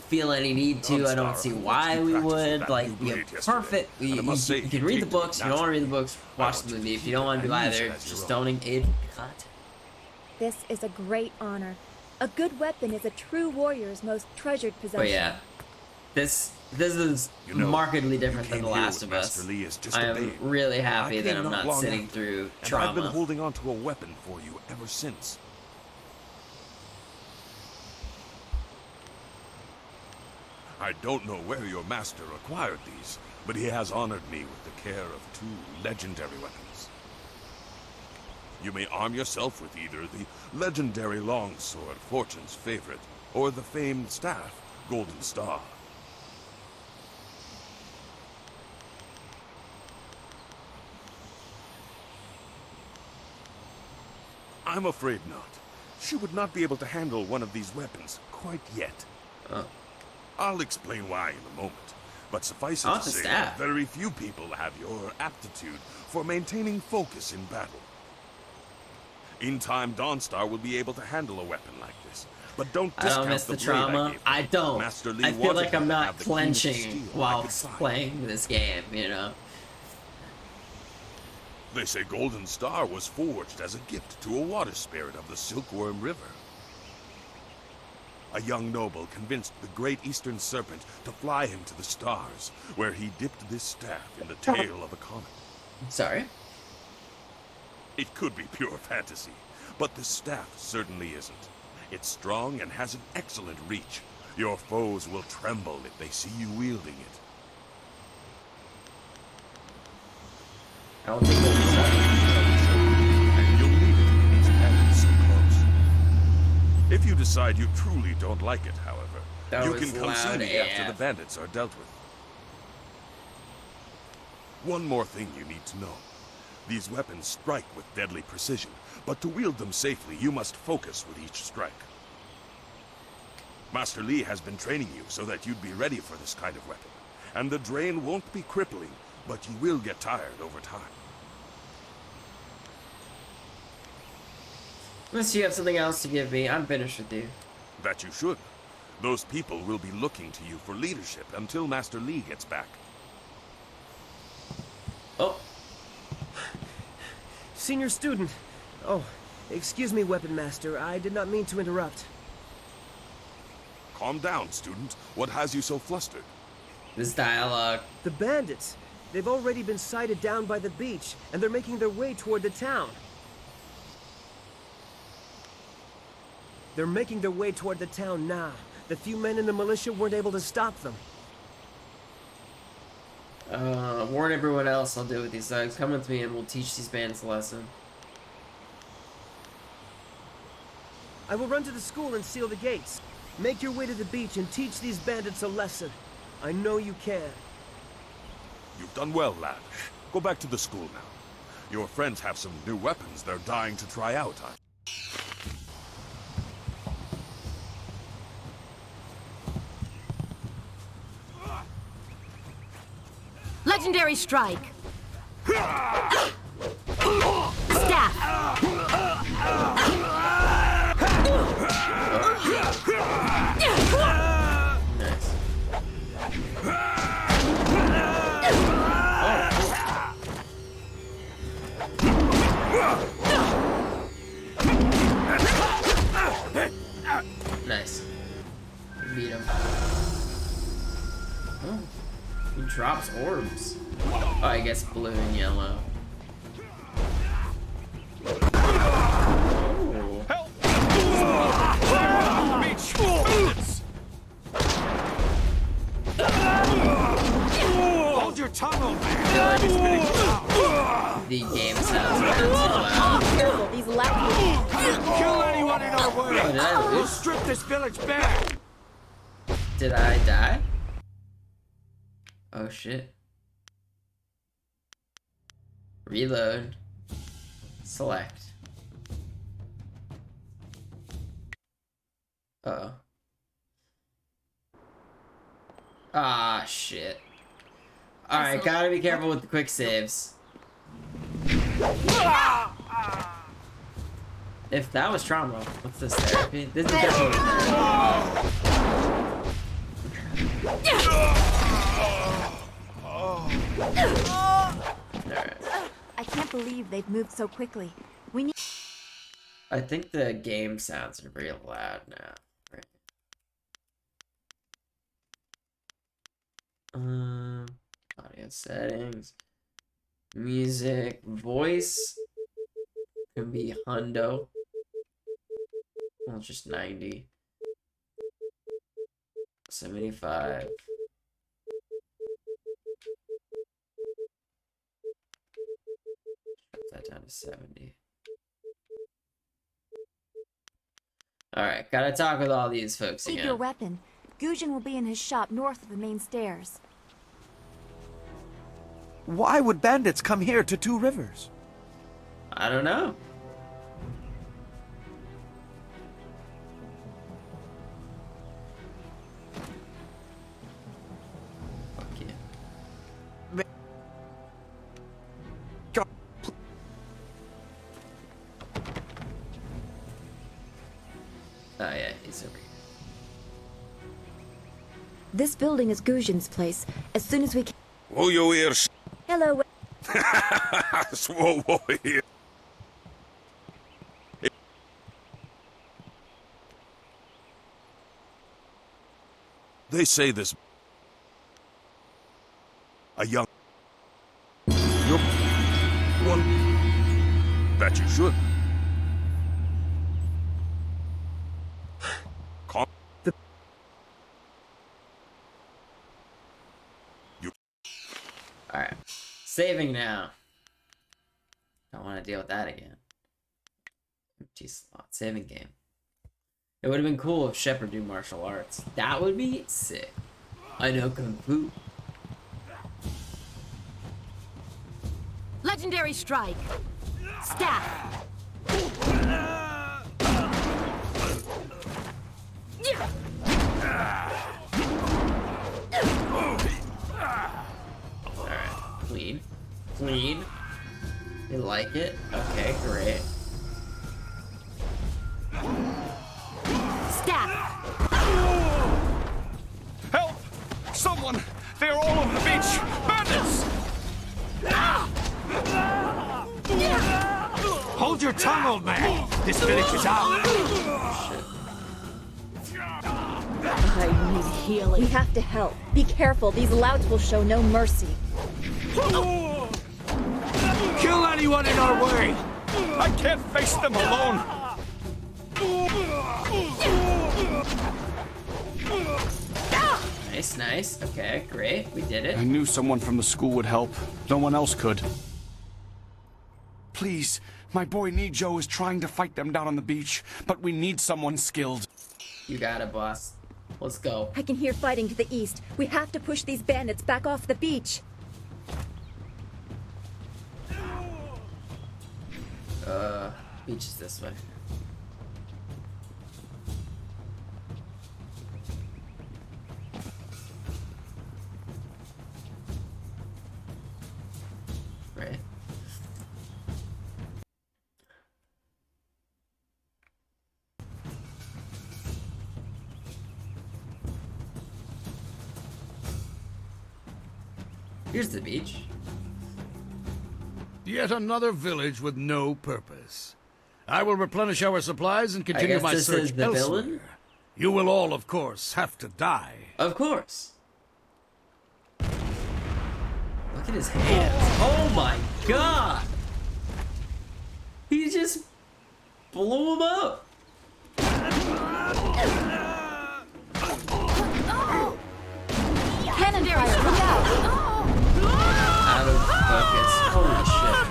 feel any need to. I don't see why we would. Like, you perfect. You can read the books. If you don't want to read the books, watch the movie. If you don't want to do either, just don't engage with the content. This is a great honor. A good weapon is a true warrior's most treasured possession. But yeah, this is markedly different than The Last of Us. I am really happy that I'm not sitting through trauma. I've been holding on to a weapon for you ever since. I don't know where your master acquired these, but he has honored me with the care of 2 legendary weapons. You may arm yourself with either the legendary longsword, Fortune's favorite, or the famed staff, Golden Star. I'm afraid not. She would not be able to handle one of these weapons quite yet. I'll explain why in a moment. But suffice it Not to the say staff. that very few people have your aptitude for maintaining focus in battle. In time, Dawnstar will be able to handle a weapon like this. But don't I discount don't miss the blade I trauma. gave him. I don't. Master Lee I feel wanted like him I'm to not have the keenest clenching steel I while could find. playing this game, you know? They say Golden Star was forged as a gift to a water spirit of the Silkworm River. A young noble convinced the great Eastern Serpent to fly him to the stars, where he dipped this staff in the tail of a comet. Sorry? It could be pure fantasy, but the staff certainly isn't. It's strong and has an excellent reach. Your foes will tremble if they see you wielding it. I don't think that's And you'll need it with these bandits so close. If you decide you truly don't like it, however, That you was can come see loud me after AF. the bandits are dealt with. One more thing you need to know. These weapons strike with deadly precision, but to wield them safely, you must focus with each strike. Master Lee has been training you so that you'd be ready for this kind of weapon. And the drain won't be crippling, but you will get tired over time. Unless you have something else to give me, I'm finished with you. That you should. Those people will be looking to you for leadership until Master Lee gets back. Oh. Senior student. Oh, excuse me, Weapon Master. I did not mean to interrupt. Calm down, student. What has you so flustered? This dialogue. The bandits. They've already been sighted down by the beach, and they're making their way toward the town. They're making their way toward the town now. The few men in the militia weren't able to stop them. Warn everyone else. I'll deal with these thugs. Come with me and we'll teach these bandits a lesson. I will run to the school and seal the gates. Make your way to the beach and teach these bandits a lesson. I know you can. You've done well, lad. Go back to the school now. Your friends have some new weapons they're dying to try out. Legendary strike. Staff. Nice. Nice. Beat him. Oh. He drops orbs. Oh, I guess blue and yellow. Hold your tongue, old man! The game sounds a bit too loud. Careful, these left. Kill anyone in our way! Oh, did I We'll lose? strip this village bare! Did I die? Oh shit. Reload. Select. Uh-oh. Ah, shit. Alright, gotta be careful with the quick saves. If that was trauma, what's this therapy? This is definitely Alright. I can't believe they've moved so quickly. We need. I think the game sounds are real loud now. Right. Audio settings, music, voice can be hundo. Well, it's just 90, 75. Drop that down to 70. Alright, gotta talk with all these folks Keep again. your weapon. Gujin will be in his shop north of the main stairs. Why would bandits come here to Two Rivers? I don't know. This building is Guzhin's place. As soon as we can... Whoa, yo, ears. Hello. Whoa, whoa, here. They say this. A young. You're one that you should. Calm. Alright. Saving now. Don't want to deal with that again. Empty slot. Saving game. It would have been cool if Shepard do martial arts. That would be sick. I know Kung Fu. Legendary strike. Staff. Alright. Clean. Clean. You like it? Okay, great. Staff. Help! Someone! They're all over the beach! Bandits! Hold your tongue, old man! This village is ours! I need healing. We have to help. Be careful. These louts will show no mercy. Kill anyone in our way! I can't face them alone! Nice, nice. Okay, great. We did it. I knew someone from the school would help. No one else could. Please, my boy Nijo is trying to fight them down on the beach, but we need someone skilled. You got it, boss. Let's go. I can hear fighting to the east. We have to push these bandits back off the beach. Beach is this way. Right. Here's the beach. Yet another village with no purpose. I will replenish our supplies and continue my search elsewhere. Villain? You will all, of course, have to die. Of course. Look at his hands. Oh my god! He just blew him up. Cannon fire, look out! Out of focus. Holy shit.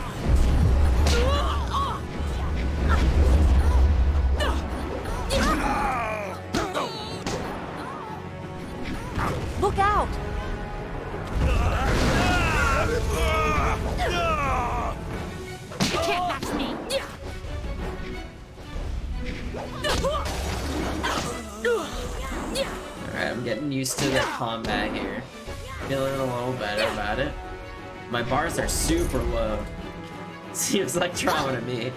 Look out! You can't match me! Alright, I'm getting used to the combat here. Feeling a little better about it. My bars are super low. Seems like trauma to me.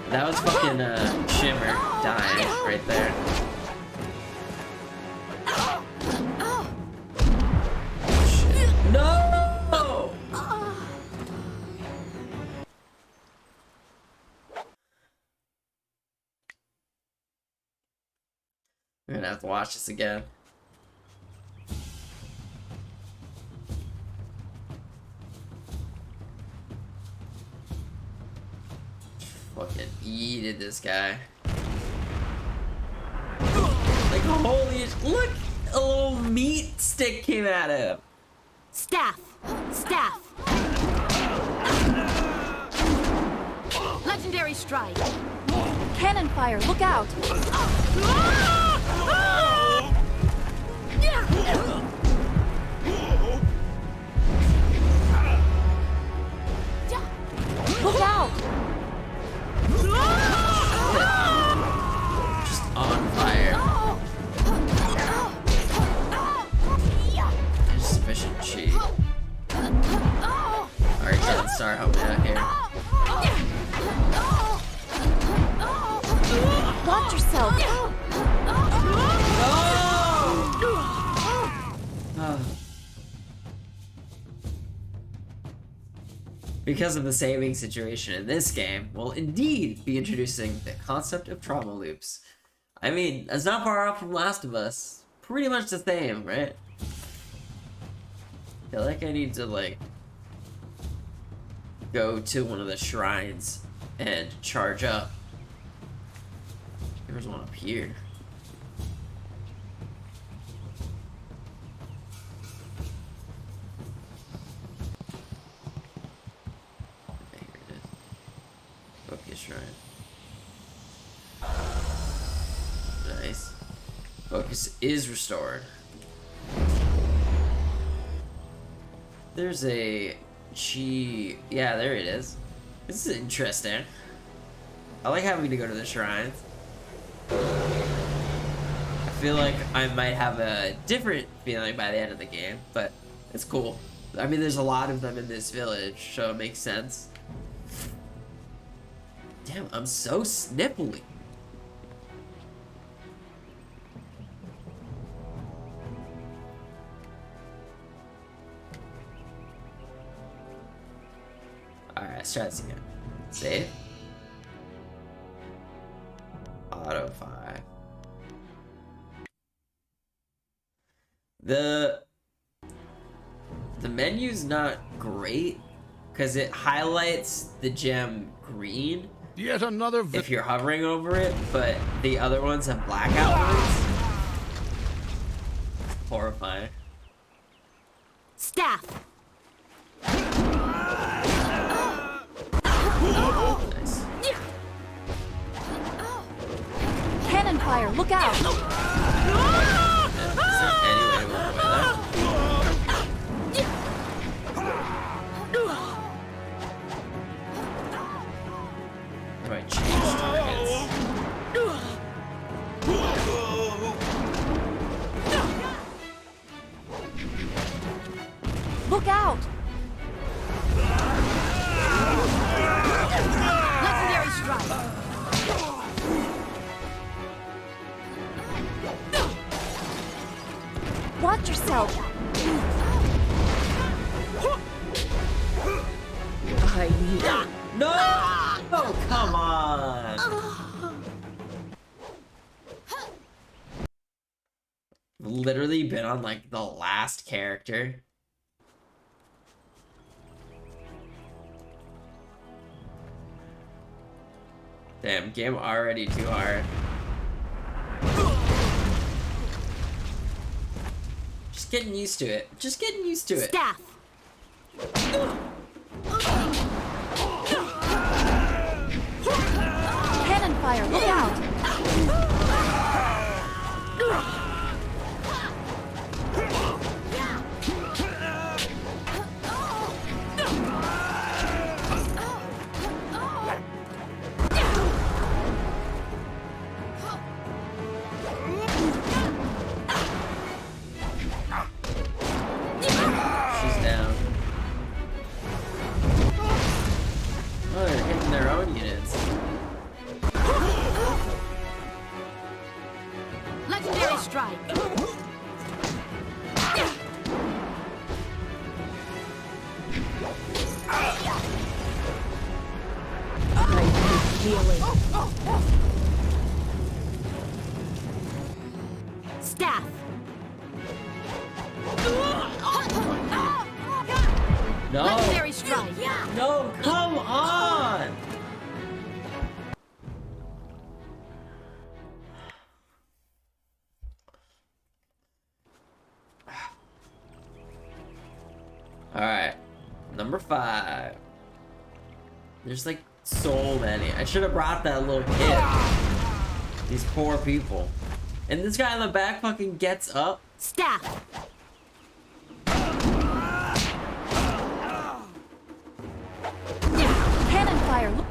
That was fucking Shimmer dying right there. Shit. No! We're gonna have to watch this again. Fucking yeeted this guy. Like, holy, look! A little meat stick came at him. Staff! Staff! Legendary strike! Cannon fire, look out! Look out! Just on fire. Insufficient chi. Alright, get Star help me out here. Watch yourself! because of the saving situation in this game, we'll indeed be introducing the concept of trauma loops. I mean, it's not far off from Last of Us. Pretty much the same, right? I feel like I need to, like, go to one of the shrines and charge up. There's one up here. Okay, here it is. Focus shrine. Nice. Focus is restored. There's a G. Yeah, there it is. This is interesting. I like having to go to the shrines. I feel like I might have a different feeling by the end of the game, but it's cool. I mean, there's a lot of them in this village, so it makes sense. Damn, I'm so snipply. Alright, let's try this again. Save. Auto 5. The menu's not great because it highlights the gem green. Yet another if you're hovering over it, but the other ones have blackout modes. Horrifying. Staff. Nice. Cannon fire, look out! Is there any way to avoid that? How do I change targets? Look out! Legendary strike. Watch yourself! No! Oh, come on! Literally been on like the last character. Damn, game already too hard. Just getting used to it. Just getting used to it. Staff. Cannon fire, look out! She's down. Oh, they're hitting their own units. Legendary strike. Staff. No! Legendary strike. No, come on! Alright, number 5. There's like so many. I should have brought that little kid. These poor people. And this guy in the back fucking gets up. Staff. Cannon fire, look!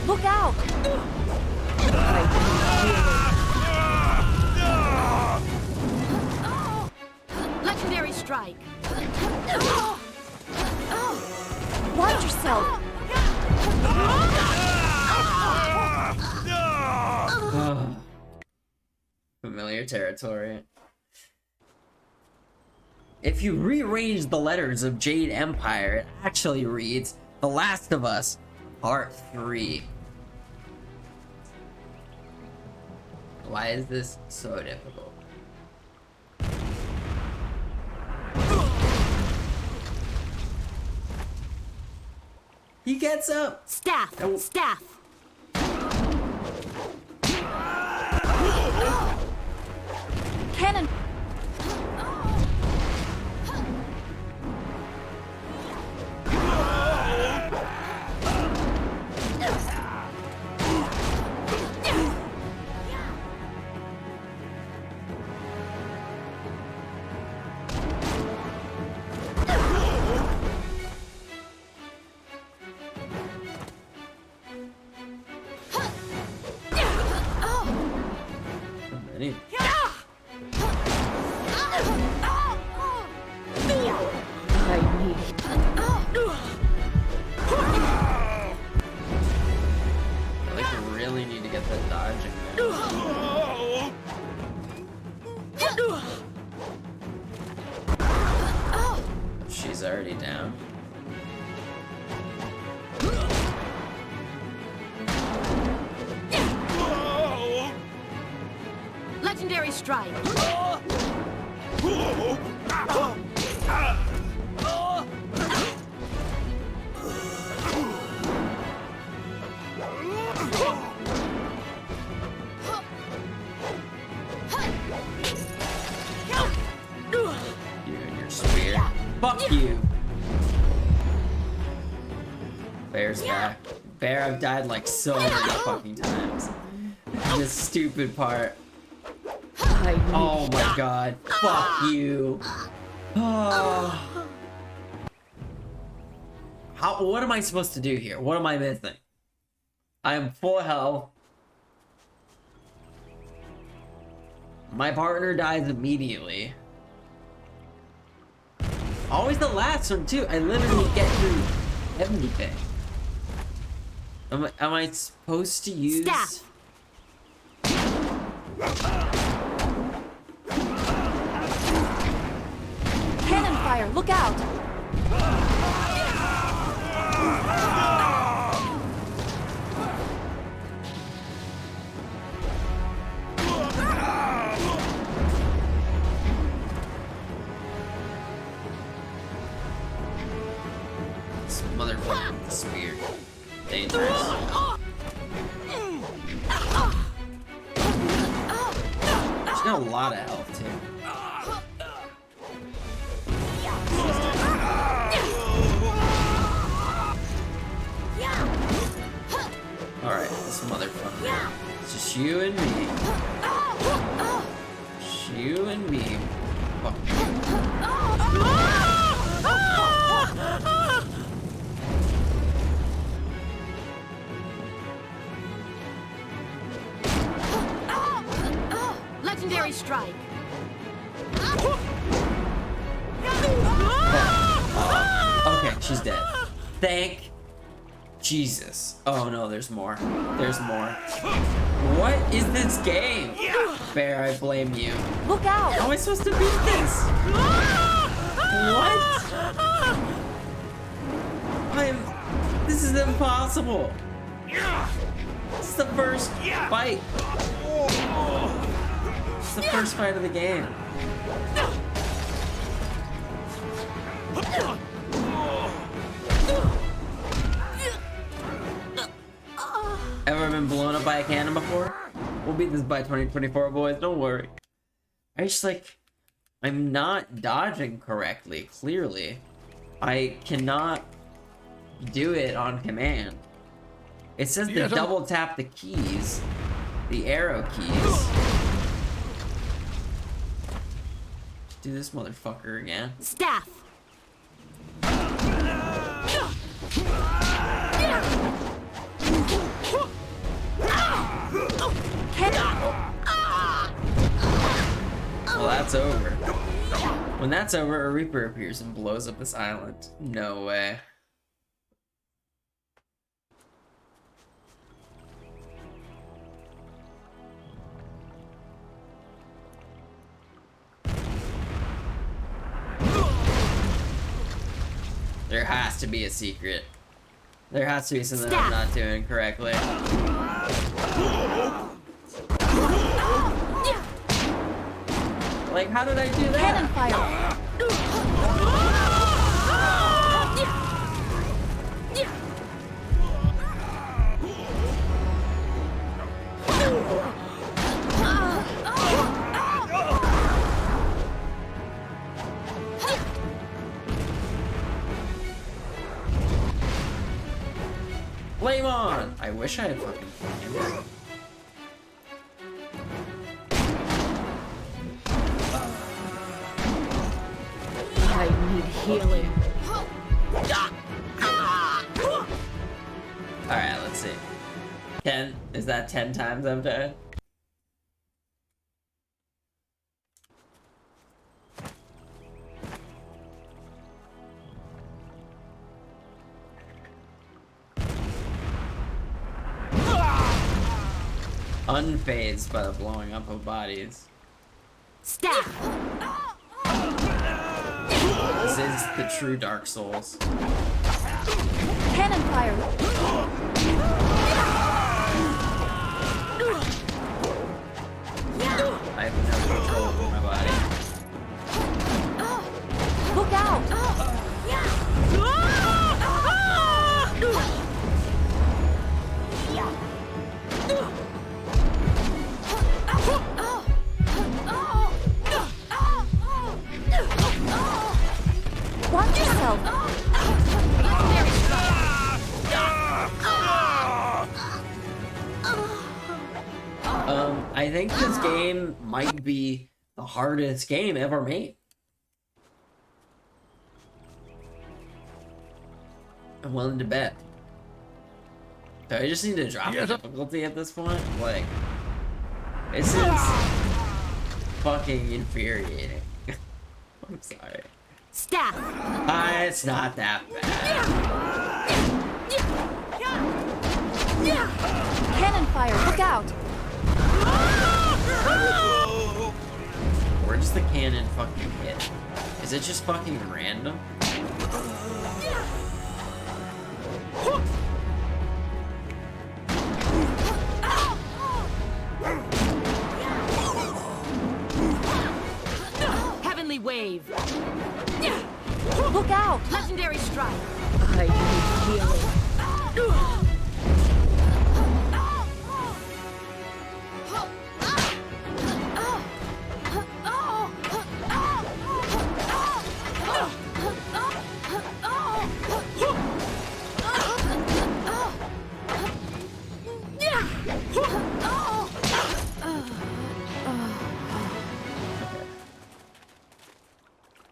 Look out! Ugh. Familiar territory. If you rearrange the letters of Jade Empire, it actually reads The Last of Us, Part 3. Why is this so difficult? He gets up! Staff! Oh. Staff! Cannon! Many. I like really need to get that dodging there. She's already down. Legendary strike! You and your spear. Fuck you! Bear's back. Bear, I've died like so many fucking times. This stupid part. Oh my god. Fuck you. Oh. What am I supposed to do here? What am I missing? I am full health. My partner dies immediately. Always the last one too. I literally get through everything. Am I supposed to use... Staff. Cannon fire! Look out! This motherfucking spear. Dangerous. She's got a lot of health too. Alright, this motherfucker. It's just you and me. Just you and me. Fuck. Legendary strike! Okay, she's dead. Thank Jesus. Oh no, there's more. There's more. What is this game? Bear, I blame you. Look out! How am I supposed to beat this? What? This is impossible. This is the first fight. This is the first fight of the game. Ever been blown up by a cannon before? We'll beat this by 2024, boys. Don't worry. I'm not dodging correctly, clearly. I cannot do it on command. It says to double tap the keys, the arrow keys. Do this motherfucker again. Staff! Well, that's over. When that's over, a Reaper appears and blows up this island. No way. there has to be a secret. There has to be something I'm not doing correctly. Like, how did I do that? Cannon fire. Flame on! I wish I had fucking flame. I need healing. Alright, let's see. 10? Is that 10 times I've died? Unfazed by the blowing up of bodies. Staff! This is the true Dark Souls. Cannon fire. I have no control over my body. Look out! Watch yourself! I think this game might be the hardest game ever made. I'm willing to bet. Do I just need to drop the difficulty at this point? Like, this is fucking infuriating. I'm sorry. Staff! It's not that bad. Cannon fire, look out! Where does the cannon fucking hit? Is it just fucking random? Heavenly wave! Look out! Legendary strike! I need healing.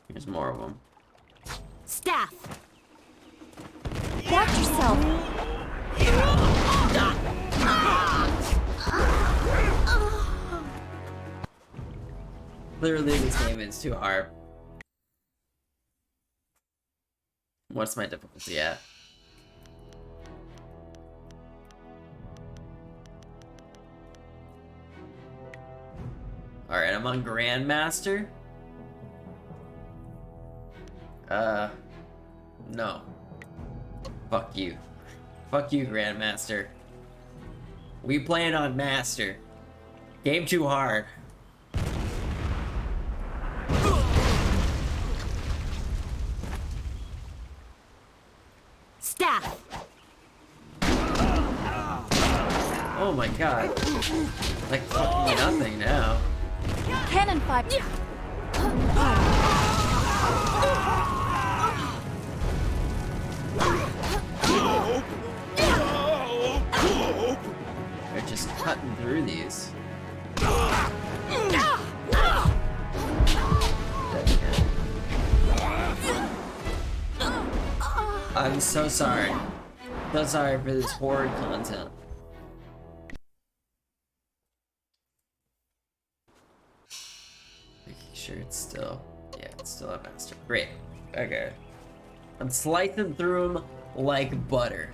There's more of them. Staff! Watch yourself! Clearly this game is too hard. What's my difficulty at? Alright, I'm on Grandmaster. No. Fuck you. Fuck you, Grandmaster. We playing on Master. Game too hard. Staff! Oh my god. Like fucking nothing now. Cannon fire! They're just cutting through these. I'm so sorry. So sorry for this horrid content. Making sure it's still... Yeah, it's still a master. Great. Okay. I'm slicing through them like butter.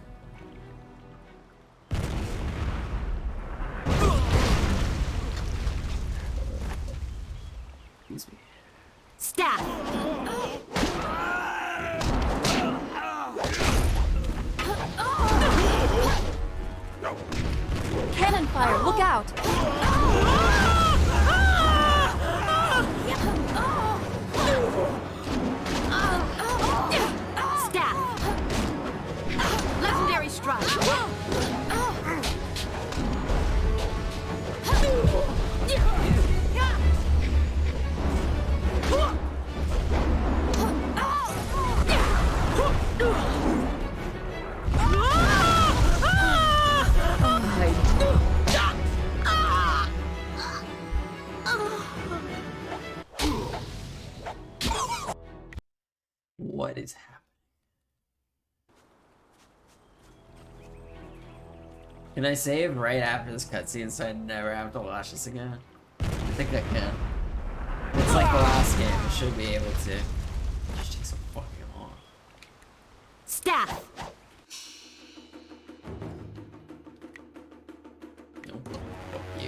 Excuse me. Staff! look out! Staff. Legendary strike. What is happening? Can I save right after this cutscene so I never have to watch this again? I think I can. It's like the last game. I should be able to. It just takes so fucking long. Staff. Nope. Fuck you.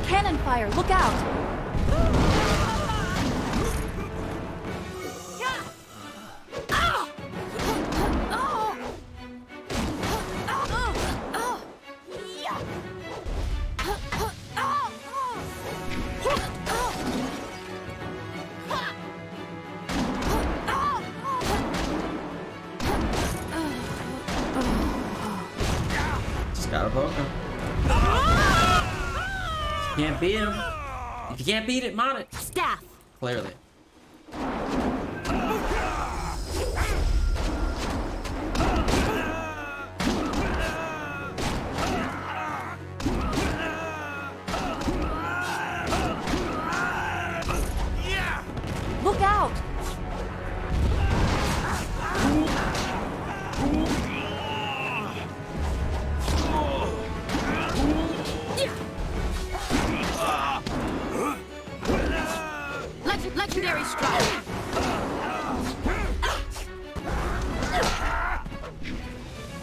Cannon fire, look out! Just gotta poke him. Can't beat him. If you can't beat it, mod it. Staff. Clearly. Look out! Legendary strike.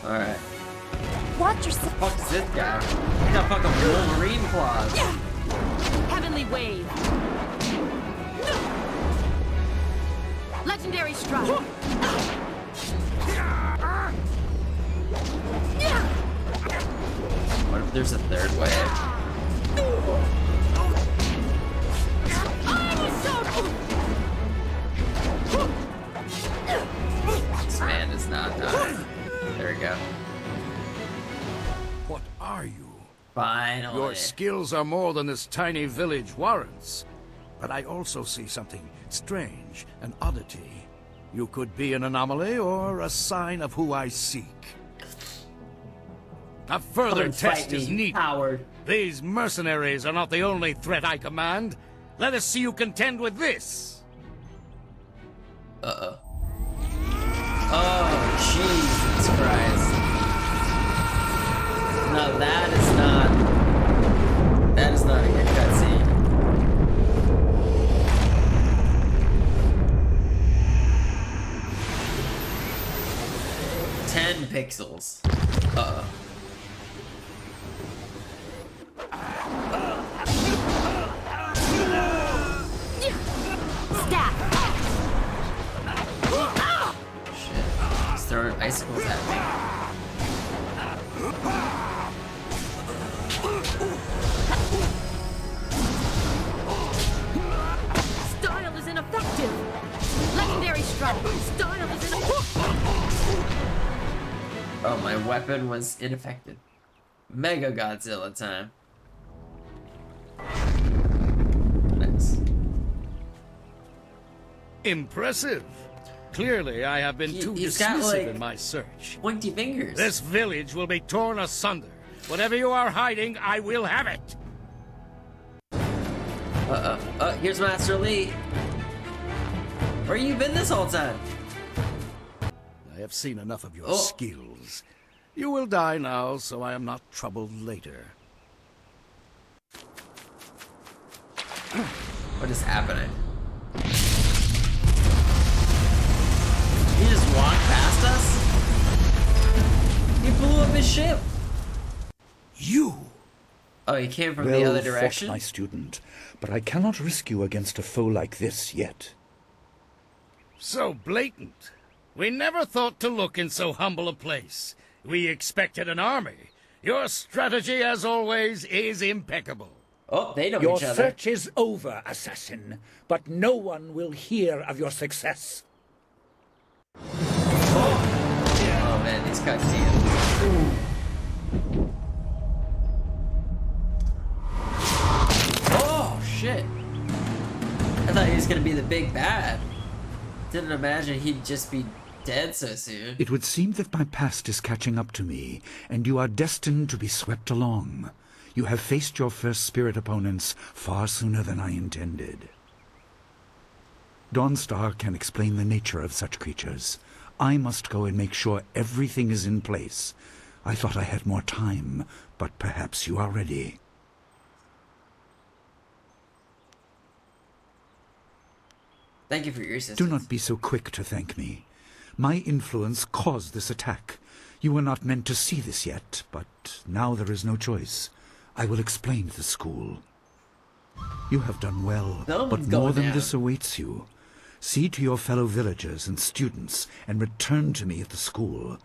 Alright. Watch yourself. Fuck is this guy? He got fucking Wolverine claws. Heavenly wave. Legendary strike. What if there's a third wave? This man is not dying. There we go. What are you? Finally. Your skills are more than this tiny village warrants. But I also see something strange, an oddity. You could be an anomaly or a sign of who I seek. A further Come fight test me, is needed. coward. These mercenaries are not the only threat I command. Let us see you contend with this. Uh-oh. Oh, Jesus Christ. No, that is not a good cutscene. Pixels. Uh-oh. Shit. He's throwing icicles at me. Style is ineffective. Legendary strike. Style is ineffective. Oh, my weapon was ineffective. Mega Godzilla time. Nice. Impressive. Clearly, I have been too dismissive in my search. Pointy fingers. This village will be torn asunder. Whatever you are hiding, I will have it. Uh-oh. Here's Master Lee. Where you been this whole time? I have seen enough of your skills. You will die now, so I am not troubled later. What is happening? He just walked past us? He blew up his ship. You? Oh, he came from well the other fought, direction? my student, but I cannot risk you against a foe like this yet. So blatant. We never thought to look in so humble a place. We expected an army. Your strategy, as always, is impeccable. Oh, they know Your each other. search is over, assassin, but no one will hear of your success. Oh man, these cutscenes. Oh shit! I thought he was gonna be the big bad. Didn't imagine he'd just be dead so soon. It would seem that my past is catching up to me, and you are destined to be swept along. You have faced your first spirit opponents far sooner than I intended. Dawnstar can explain the nature of such creatures. I must go and make sure everything is in place. I thought I had more time, but perhaps you are ready. Thank you for your assistance. Do not be so quick to thank me. My influence caused this attack. You were not meant to see this yet, but now there is no choice. I will explain the school. You have done well, but more than this awaits you. See to your fellow villagers and students, and return to me at the school.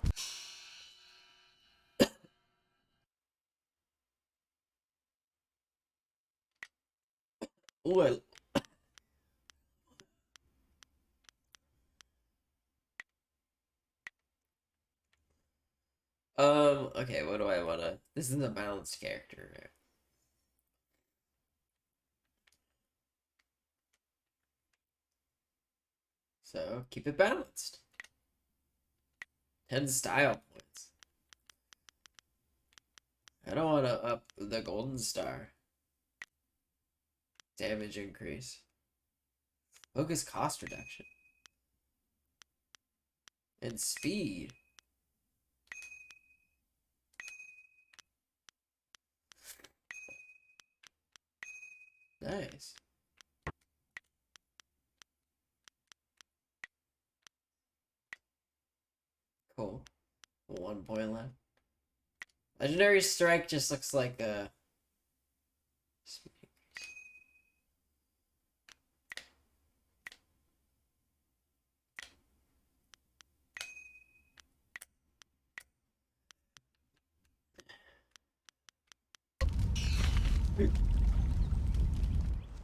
Well. Okay, what do I wanna... This is a balanced character, right? So, keep it balanced. 10 style points. I don't want to up the golden star. Damage increase. Focus cost reduction. And speed. Nice. Cool. 1 point left. Legendary Strike just looks like a...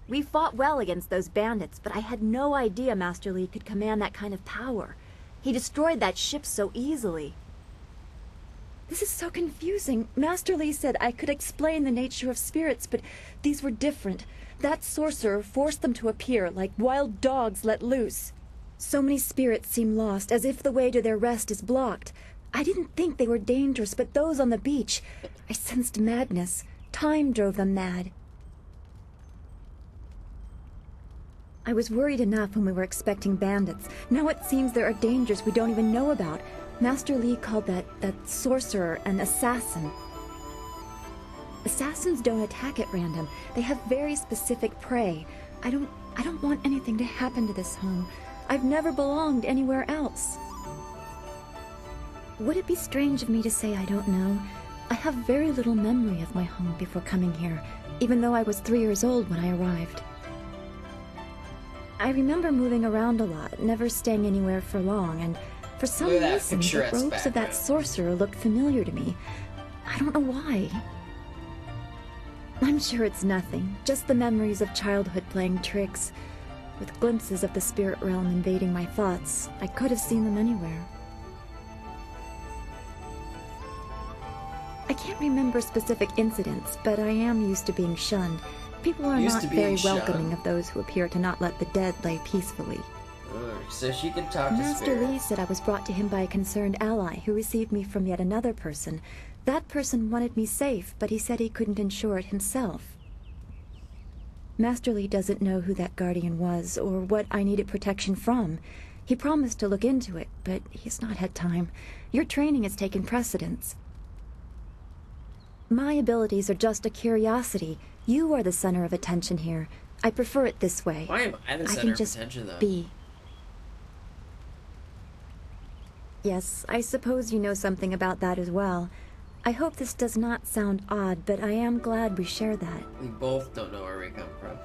We fought well against those bandits, but I had no idea Master Li could command that kind of power. He destroyed that ship so easily. This is so confusing. Master Li said I could explain the nature of spirits, but these were different. That sorcerer forced them to appear like wild dogs let loose. So many spirits seem lost, as if the way to their rest is blocked. I didn't think they were dangerous, but those on the beach, I sensed madness. Time drove them mad. I was worried enough when we were expecting bandits. Now it seems there are dangers we don't even know about. Master Li called that sorcerer an assassin. Assassins don't attack at random. They have very specific prey. I don't want anything to happen to this home. I've never belonged anywhere else. Would it be strange of me to say I don't know? I have very little memory of my home before coming here, even though I was 3 years old when I arrived. I remember moving around a lot, never staying anywhere for long, and for some reason, the robes of that sorcerer looked familiar to me. I don't know why. I'm sure it's nothing, just the memories of childhood playing tricks. With glimpses of the spirit realm invading my thoughts, I could have seen them anywhere. I can't remember specific incidents, but I am used to being shunned. People are not very welcoming of those who appear to not let the dead lay peacefully. So she can talk to Master Li said I was brought to him by a concerned ally who received me from yet another person. That person wanted me safe, but he said he couldn't ensure it himself. Master Li doesn't know who that guardian was or what I needed protection from. He promised to look into it, but he's not had time. Your training has taken precedence. My abilities are just a curiosity. You are the center of attention here. I prefer it this way. Why am I the center of attention, though? Be. Yes, I suppose you know something about that as well. I hope this does not sound odd, but I am glad we share that. We both don't know where we come from.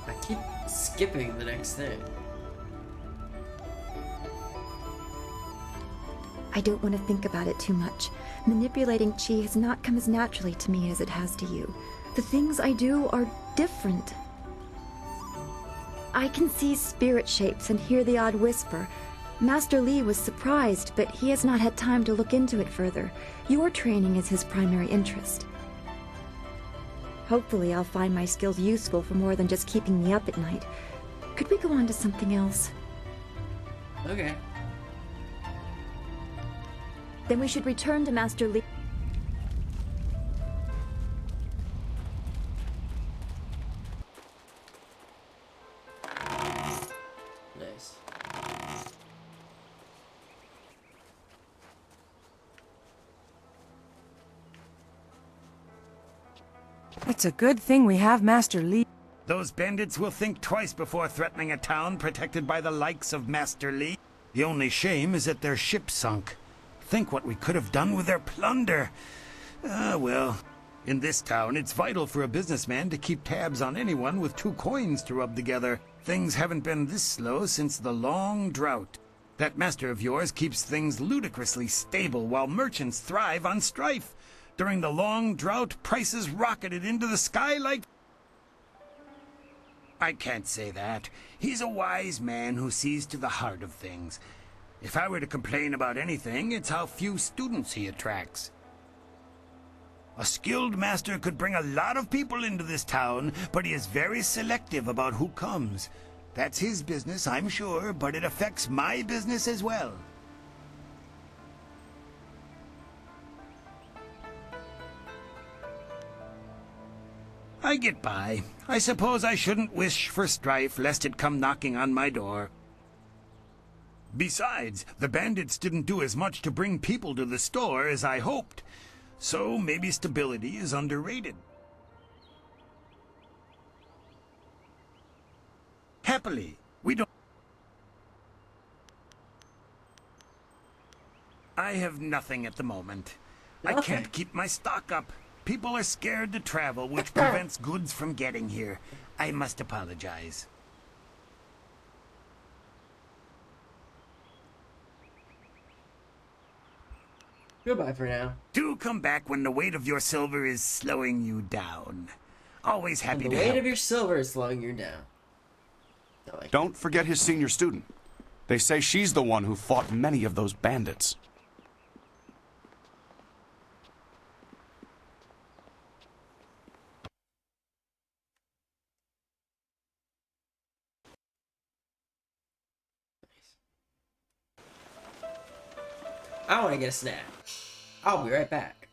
I keep skipping the next thing. I don't want to think about it too much. Manipulating chi has not come as naturally to me as it has to you. The things I do are different. I can see spirit shapes and hear the odd whisper. Master Li was surprised, but he has not had time to look into it further. Your training is his primary interest. Hopefully I'll find my skills useful for more than just keeping me up at night. Could we go on to something else? Okay. Then we should return to Master Li. Nice. It's a good thing we have Master Li. Those bandits will think twice before threatening a town protected by the likes of Master Li. The only shame is that their ship sunk. Think what we could have done with their plunder. Well, in this town, it's vital for a businessman to keep tabs on anyone with 2 coins to rub together. Things haven't been this slow since the long drought. That master of yours keeps things ludicrously stable while merchants thrive on strife. During the long drought, prices rocketed into the sky like... I can't say that. He's a wise man who sees to the heart of things. If I were to complain about anything, it's how few students he attracts. A skilled master could bring a lot of people into this town, but he is very selective about who comes. That's his business, I'm sure, but it affects my business as well. I get by. I suppose I shouldn't wish for strife lest it come knocking on my door. Besides, the bandits didn't do as much to bring people to the store as I hoped. So maybe stability is underrated. Happily, we don't... I have nothing at the moment. I can't keep my stock up. People are scared to travel, which prevents goods from getting here. I must apologize. Goodbye for now. Do come back when the weight of your silver is slowing you down. Always happy And to the weight help. of your silver is slowing you down. Don't forget his senior student. They say she's the one who fought many of those bandits. I want to get a snack. I'll be right back.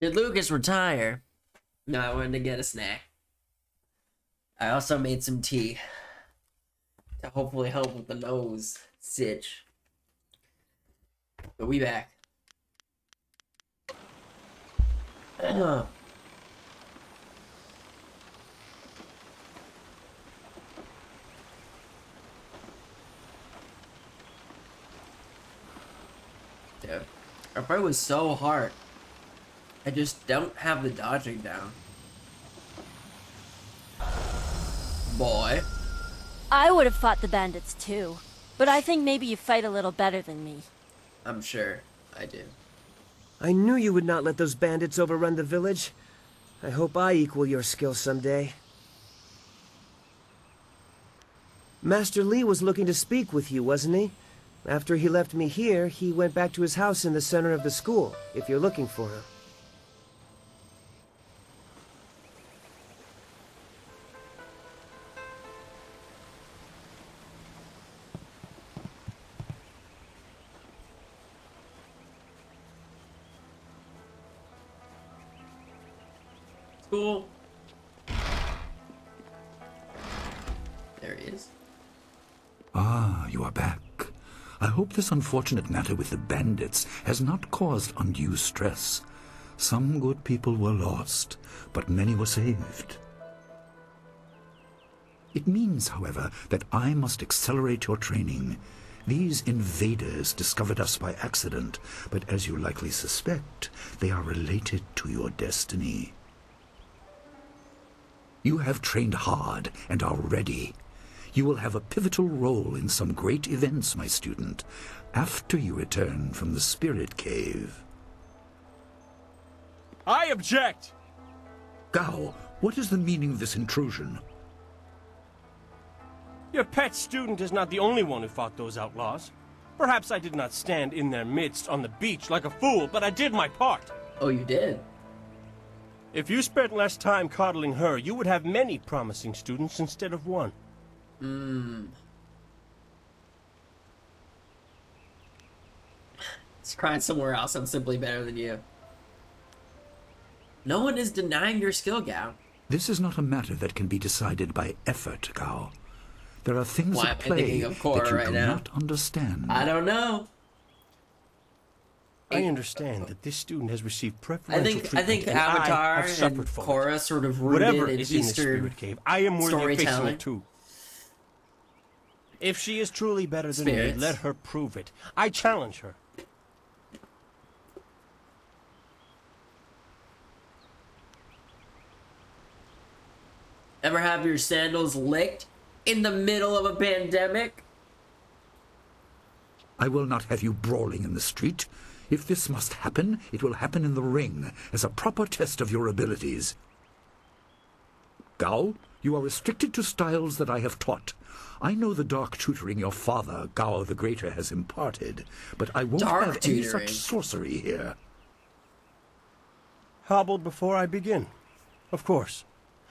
Did Lucas retire? No, I wanted to get a snack. I also made some tea to hopefully help with the nose sitch. But we back. Dude, our fight was so hard. I just don't have the dodging down. Boy. I would have fought the bandits too, but I think maybe you fight a little better than me. I'm sure I do. I knew you would not let those bandits overrun the village. I hope I equal your skill someday. Master Li was looking to speak with you, wasn't he? After he left me here, he went back to his house in the center of the school, if you're looking for him. Cool. There he is. Ah, you are back. I hope this unfortunate matter with the bandits has not caused undue stress. Some good people were lost, but many were saved. It means, however, that I must accelerate your training. These invaders discovered us by accident, but as you likely suspect, they are related to your destiny. You have trained hard and are ready. You will have a pivotal role in some great events, my student, after you return from the Spirit Cave. I object! Gao, what is the meaning of this intrusion? Your pet student is not the only one who fought those outlaws. Perhaps I did not stand in their midst on the beach like a fool, but I did my part. Oh, you did? If you spent less time coddling her, you would have many promising students instead of one. It's crying somewhere else. I'm simply better than you. No one is denying your skill, Gao. This is not a matter that can be decided by effort, Gao. There are things Why at am I thinking play of Korra that you right do now? not understand. I don't know. I understand that this student has received preferential treatment. I think and Avatar I have and suffered for Korra it. sort of rooted Whatever in is in the Eastern Spirit Cave, I am worthy of facing storytelling. it too. If she is truly better than Spirits. me, let her prove it. I challenge her. Ever have your sandals licked in the middle of a pandemic? I will not have you brawling in the street. If this must happen, it will happen in the ring, as a proper test of your abilities. Gao, you are restricted to styles that I have taught. I know the dark tutoring your father, Gao the Greater, has imparted, but I won't Dark have any tutoring. such sorcery here. Hobbled before I begin. Of course.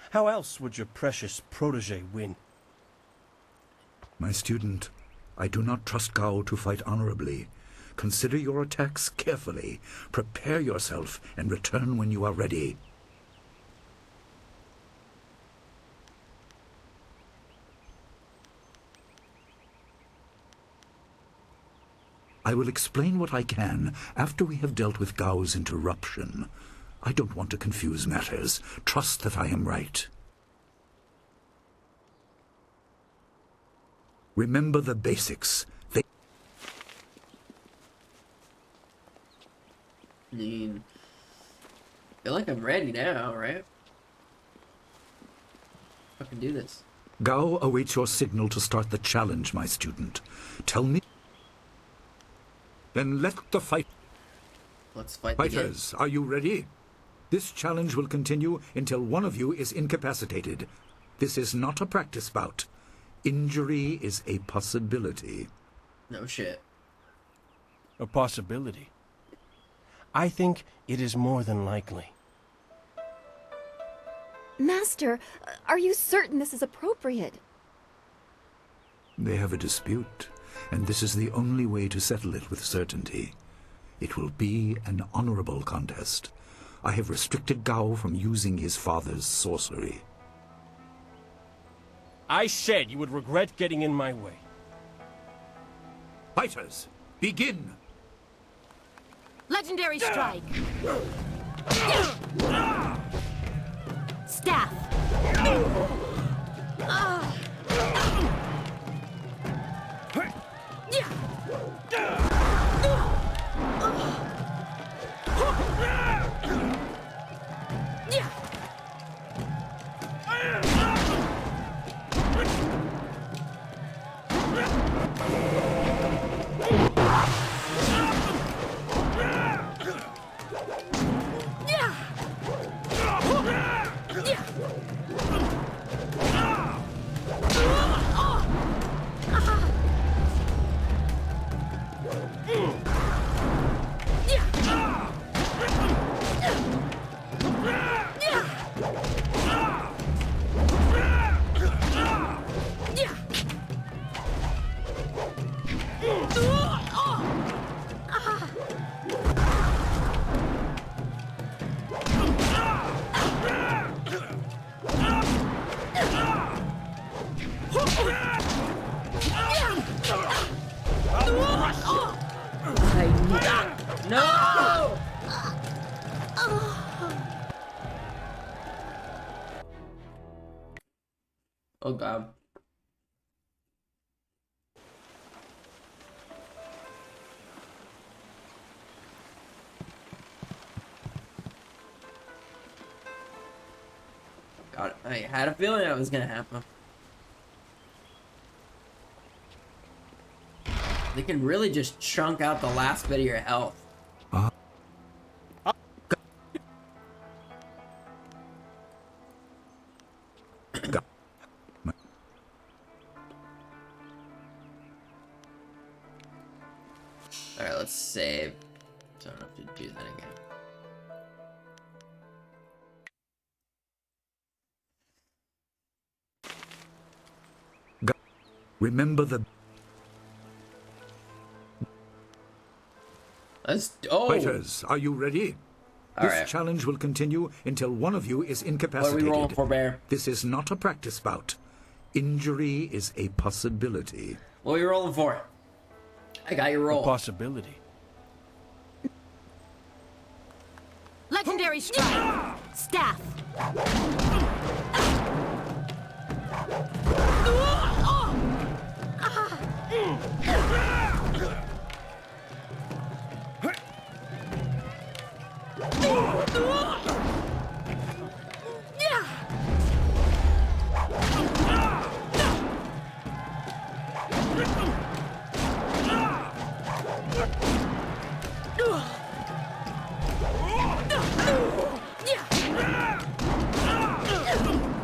How else would your precious protege win? My student, I do not trust Gao to fight honorably. Consider your attacks carefully. Prepare yourself and return when you are ready. I will explain what I can after we have dealt with Gao's interruption. I don't want to confuse matters. Trust that I am right. Remember the basics. I mean, I feel like I'm ready now, right? I can do this. Gao awaits your signal to start the challenge, my student. Tell me. Then let the fight. Let's fight. Fighters, are you ready? This challenge will continue until one of you is incapacitated. This is not a practice bout. Injury is a possibility. No shit. A possibility. I think it is more than likely. Master, are you certain this is appropriate? They have a dispute, and this is the only way to settle it with certainty. It will be an honorable contest. I have restricted Gao from using his father's sorcery. I said you would regret getting in my way. Fighters, begin! Legendary strike. Staff. No! Oh god. God, I had a feeling that was gonna happen. They can really just chunk out the last bit of your health. Alright, let's save. So I don't have to do that again. Remember the... Fighters, are you ready? This challenge will continue until one of you is incapacitated. What are we rolling for, Bear? This is not a practice bout. Injury is a possibility. What are we rolling for? I got your roll. A possibility. Legendary strike. Staff.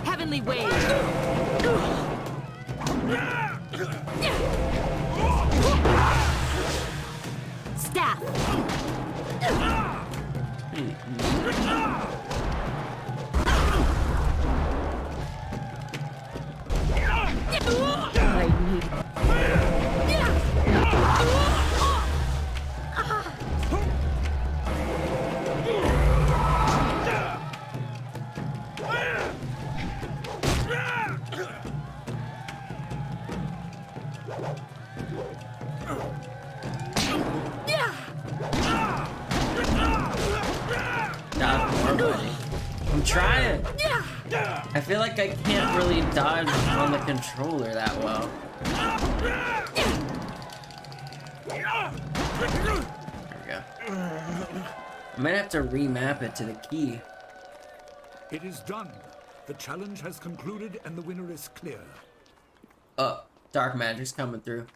Heavenly wave. Staff. I'm trying. I feel like I can't really dodge on the controller that well. There we go. I might have to remap it to the key. It is done. The challenge has concluded and the winner is clear. Oh, dark magic's coming through.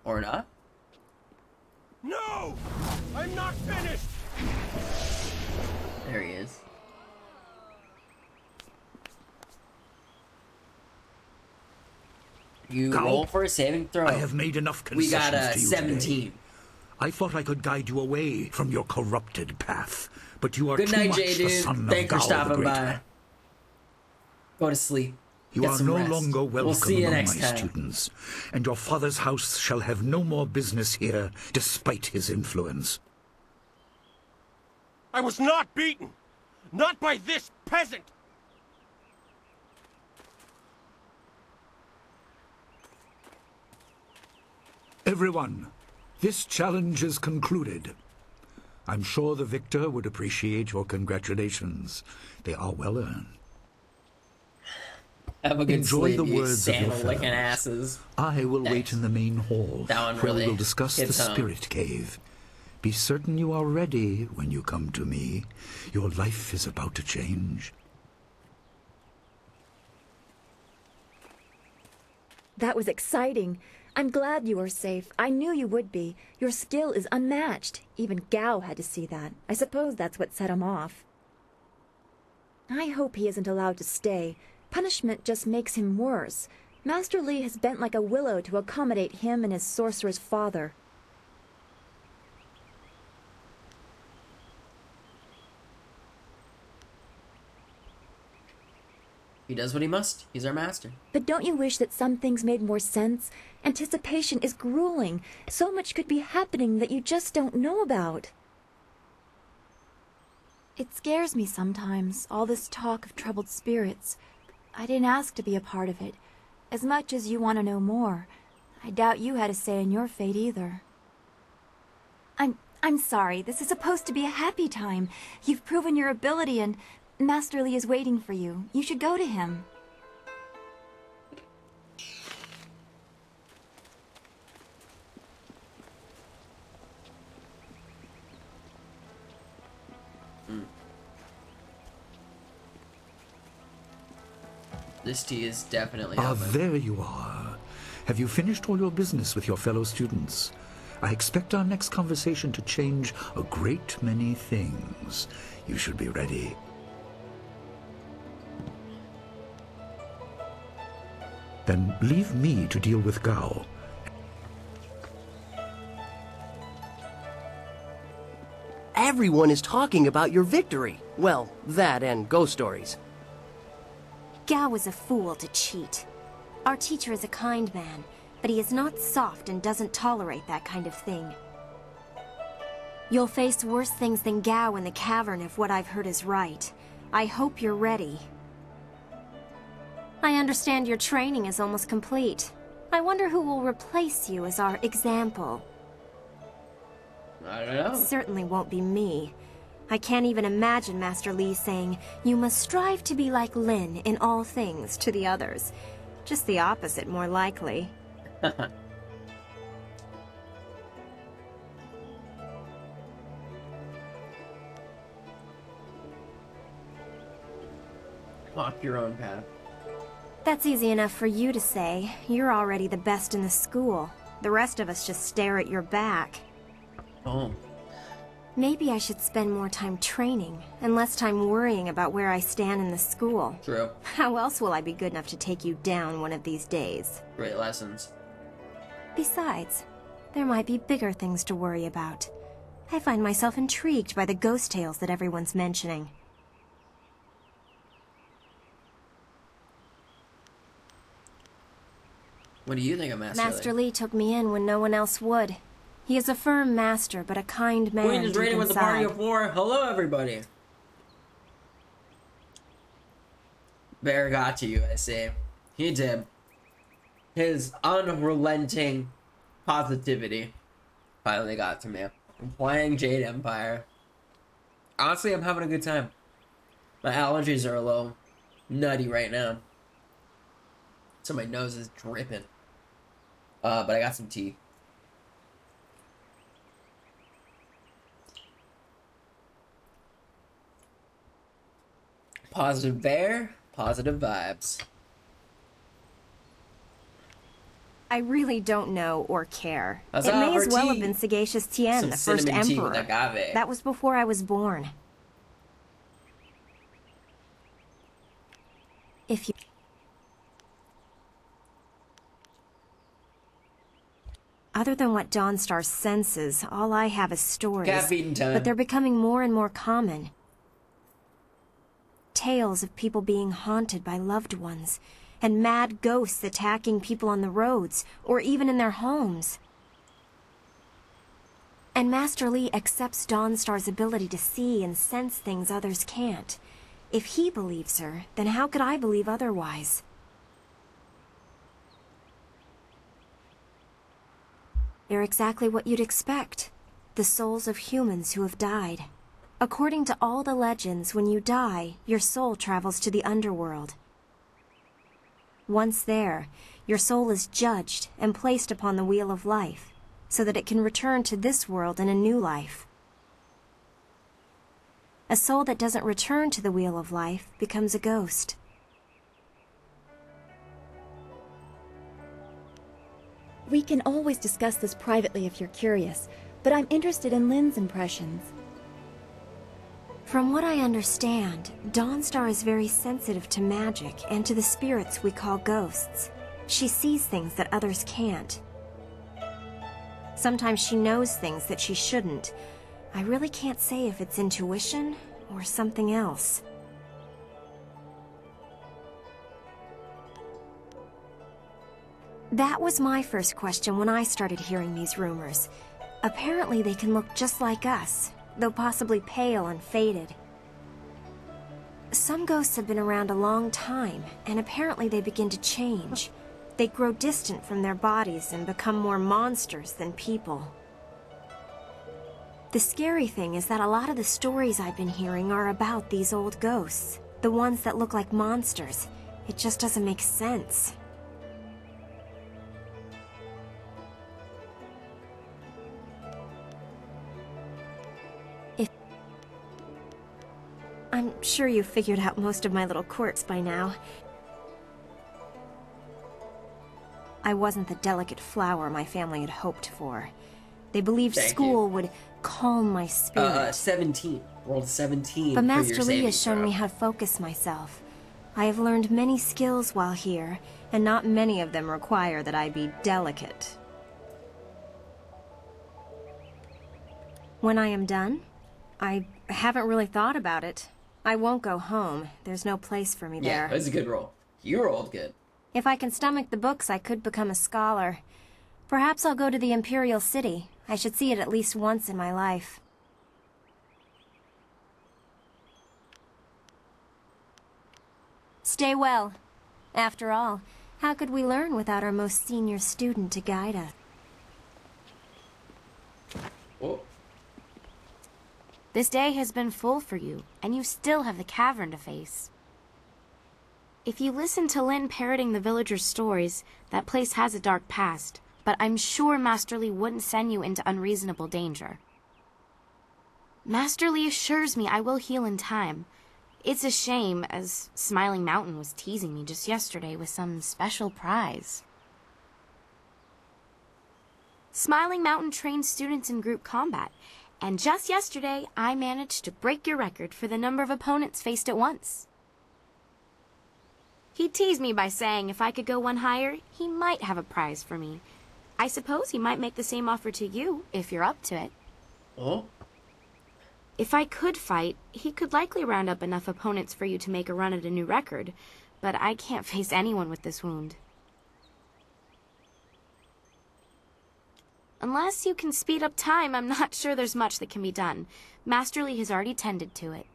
Or not? No! I'm not finished! There he is. You Gao, roll for a saving throw. I have made enough We concessions got a to you 17. today. I thought I could guide you away from your corrupted path, but you are Good too night, much Jade, the dude. son Thanks of for Gao the stopping Great. by. Go to sleep. You Get are some no rest. longer welcome We'll see you among next my time. students, and your father's house shall have no more business here, despite his influence. I was not beaten! Not by this peasant! Everyone, this challenge is concluded. I'm sure the victor would appreciate your congratulations. They are well earned. Have a good Enjoy sleep, the you words of your sandal licking fellows. asses. I will wait in the main hall, That one where really we will discuss the hits home. spirit cave. Be certain you are ready when you come to me. Your life is about to change. That was exciting. I'm glad you were safe. I knew you would be. Your skill is unmatched. Even Gao had to see that. I suppose that's what set him off. I hope he isn't allowed to stay. Punishment just makes him worse. Master Li has bent like a willow to accommodate him and his sorcerer's father. He does what he must. He's our master. But don't you wish that some things made more sense? Anticipation is grueling. So much could be happening that you just don't know about. It scares me sometimes, all this talk of troubled spirits. I didn't ask to be a part of it. As much as you want to know more, I doubt you had a say in your fate either. I'm sorry. This is supposed to be a happy time. You've proven your ability and Master Li is waiting for you. You should go to him. This tea is definitely Ah, helping. there you are. Have you finished all your business with your fellow students? I expect our next conversation to change a great many things. You should be ready. Then leave me to deal with Gao. Everyone is talking about your victory. Well, that and ghost stories. Gao was a fool to cheat. Our teacher is a kind man, but he is not soft and doesn't tolerate that kind of thing. You'll face worse things than Gao in the cavern if what I've heard is right. I hope you're ready. I understand your training is almost complete. I wonder who will replace you as our example. I don't know. Certainly won't be me. I can't even imagine Master Li saying, "You must strive to be like Lin in all things" to the others. Just the opposite, more likely. Walk your own path. That's easy enough for you to say. You're already the best in the school. The rest of us just stare at your back. Oh. Maybe I should spend more time training, and less time worrying about where I stand in the school. True. How else will I be good enough to take you down one of these days? Great lessons. Besides, there might be bigger things to worry about. I find myself intrigued by the ghost tales that everyone's mentioning. What do you think of Master Li took me in when no one else would. He is a firm master, but a kind man Queen is deep raiding with the party inside. of four. Hello, everybody. Bear got to you, I see. He did. His unrelenting positivity finally got to me. I'm playing Jade Empire. Honestly, I'm having a good time. My allergies are a little nutty right now. So my nose is dripping. But I got some tea. Positive bear, positive vibes. I really don't know or care. Huzzah It may as for well tea. have been Sagacious Tien, Some the first cinnamon tea with emperor. agave. That was before I was born. If you... Other than what Dawnstar senses, all I have is stories. Caffeine time. But they're becoming more and more common. Tales of people being haunted by loved ones, and mad ghosts attacking people on the roads, or even in their homes. And Master Li accepts Dawnstar's ability to see and sense things others can't. If he believes her, then how could I believe otherwise? They're exactly what you'd expect. The souls of humans who have died. According to all the legends, when you die, your soul travels to the underworld. Once there, your soul is judged and placed upon the wheel of life, so that it can return to this world in a new life. A soul that doesn't return to the wheel of life becomes a ghost. We can always discuss this privately if you're curious, but I'm interested in Lynn's impressions. From what I understand, Dawnstar is very sensitive to magic and to the spirits we call ghosts. She sees things that others can't. Sometimes she knows things that she shouldn't. I really can't say if it's intuition or something else. That was my first question when I started hearing these rumors. Apparently they can look just like us, though possibly pale and faded. Some ghosts have been around a long time, and apparently they begin to change. They grow distant from their bodies and become more monsters than people. The scary thing is that a lot of the stories I've been hearing are about these old ghosts, the ones that look like monsters. It just doesn't make sense. I'm sure you've figured out most of my little quirks by now. I wasn't the delicate flower my family had hoped for. They believed school would calm my spirit. 17. Rolled 17. But Master your Li saving has shown throw. me how to focus myself. I have learned many skills while here, and not many of them require that I be delicate. When I am done, I haven't really thought about it. I won't go home. There's no place for me Yeah, there. that was a good roll. You rolled good. If I can stomach the books, I could become a scholar. Perhaps I'll go to the Imperial City. I should see it at least once in my life. Stay well. After all, how could we learn without our most senior student to guide us? Oh. This day has been full for you, and you still have the cavern to face. If you listen to Lynn parroting the villagers' stories, that place has a dark past, but I'm sure Master Li wouldn't send you into unreasonable danger. Master Li assures me I will heal in time. It's a shame, as Smiling Mountain was teasing me just yesterday with some special prize. Smiling Mountain trains students in group combat, and just yesterday, I managed to break your record for the number of opponents faced at once. He teased me by saying if I could go one higher, he might have a prize for me. I suppose he might make the same offer to you, if you're up to it. Oh? If I could fight, he could likely round up enough opponents for you to make a run at a new record, but I can't face anyone with this wound. Unless you can speed up time, I'm not sure there's much that can be done. Master Li has already tended to it.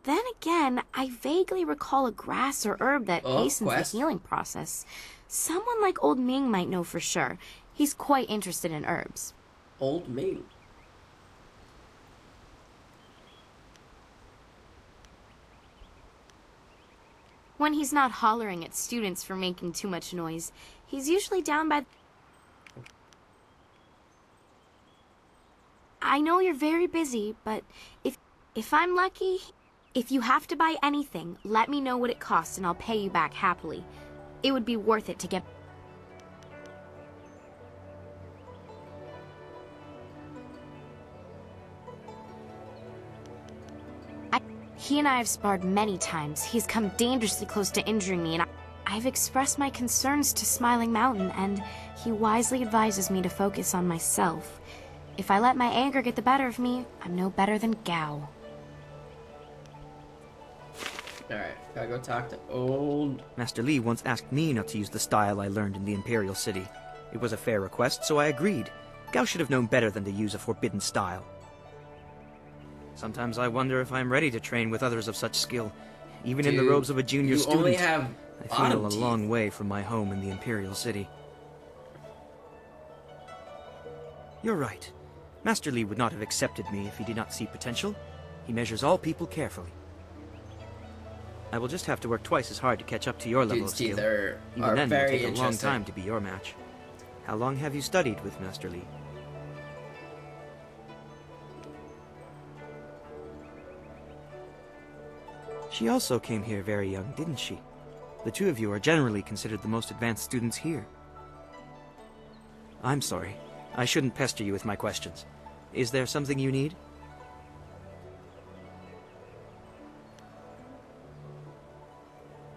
Then again, I vaguely recall a grass or herb that hastens the healing process. Someone like Old Ming might know for sure. He's quite interested in herbs. Old Ming. When he's not hollering at students for making too much noise, he's usually down by... I know you're very busy, but if I'm lucky, if you have to buy anything, let me know what it costs and I'll pay you back happily. It would be worth it to get... He and I have sparred many times. He's come dangerously close to injuring me, and I've expressed my concerns to Smiling Mountain, and he wisely advises me to focus on myself. If I let my anger get the better of me, I'm no better than Gao. Alright, gotta go talk to old... Master Li once asked me not to use the style I learned in the Imperial City. It was a fair request, so I agreed. Gao should have known better than to use a forbidden style. Sometimes I wonder if I'm ready to train with others of such skill, even in the robes of a junior student. Only have I feel a long way from my home in the Imperial City. You're right. Master Li would not have accepted me if he did not see potential. He measures all people carefully. I will just have to work twice as hard to catch up to your level of skill. Even then, it will take a long time to be your match. How long have you studied with Master Li? She also came here very young, didn't she? The two of you are generally considered the most advanced students here. I'm sorry. I shouldn't pester you with my questions. Is there something you need?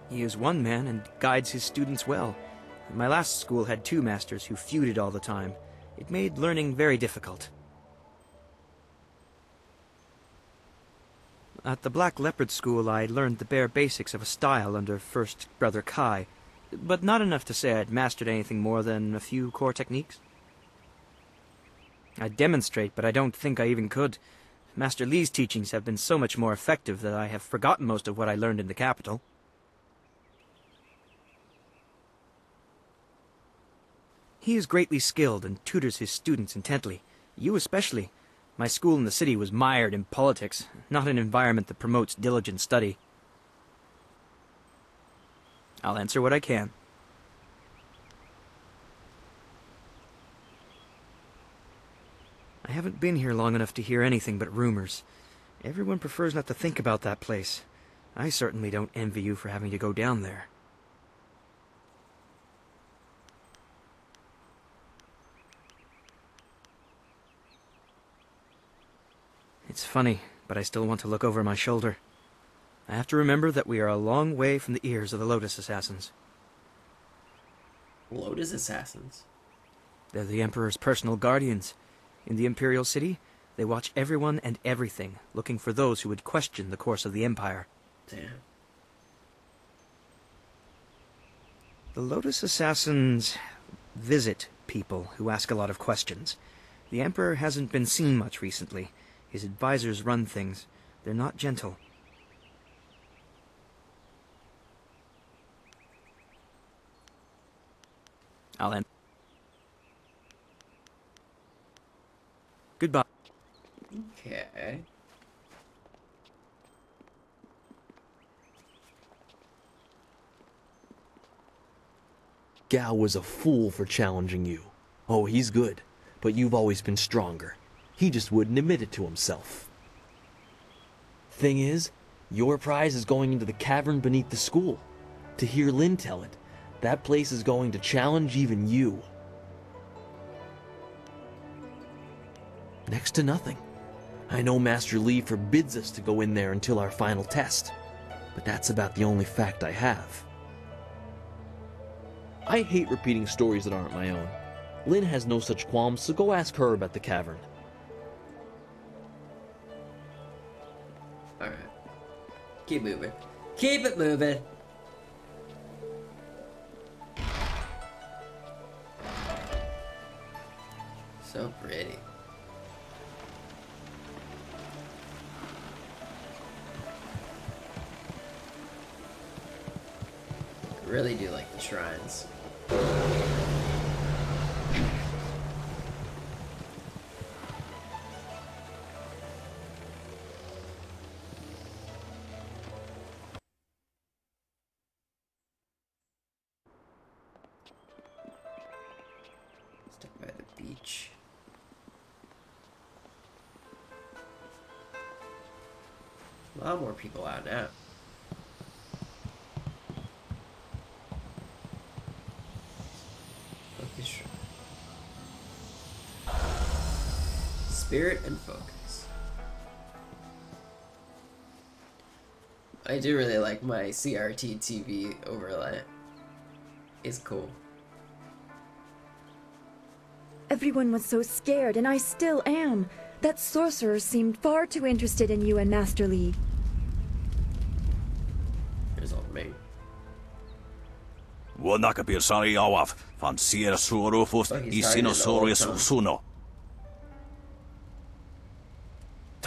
He is one man and guides his students well. My last school had two masters who feuded all the time. It made learning very difficult. At the Black Leopard School, I learned the bare basics of a style under First Brother Kai, but not enough to say I'd mastered anything more than a few core techniques. I'd demonstrate, but I don't think I even could. Master Li's teachings have been so much more effective that I have forgotten most of what I learned in the capital. He is greatly skilled and tutors his students intently. You especially. My school in the city was mired in politics, not an environment that promotes diligent study. I'll answer what I can. I haven't been here long enough to hear anything but rumors. Everyone prefers not to think about that place. I certainly don't envy you for having to go down there. It's funny, but I still want to look over my shoulder. I have to remember that we are a long way from the ears of the Lotus Assassins. Lotus Assassins? They're the Emperor's personal guardians. In the Imperial City, they watch everyone and everything, looking for those who would question the course of the Empire. Damn. The Lotus Assassins visit people who ask a lot of questions. The Emperor hasn't been seen much recently. His advisors run things. They're not gentle. I'll end. Goodbye. Okay. Gao was a fool for challenging you. Oh, he's good, but you've always been stronger. He just wouldn't admit it to himself. Thing is, your prize is going into the cavern beneath the school. To hear Lin tell it, that place is going to challenge even you. Next to nothing. I know Master Li forbids us to go in there until our final test, but that's about the only fact I have. I hate repeating stories that aren't my own. Lin has no such qualms, so go ask her about the cavern. Alright. Keep moving. Keep it moving. So pretty. I really do like the shrines. Stuck by the beach. A lot more people out now. Spirit and focus. I do really like my CRT TV overlay. It's cool. Everyone was so scared, and I still am. That sorcerer seemed far too interested in you and Master Li. Here's old me. Vuonnakapir sari awaf, van sier suuruufus, isinosaurus suno.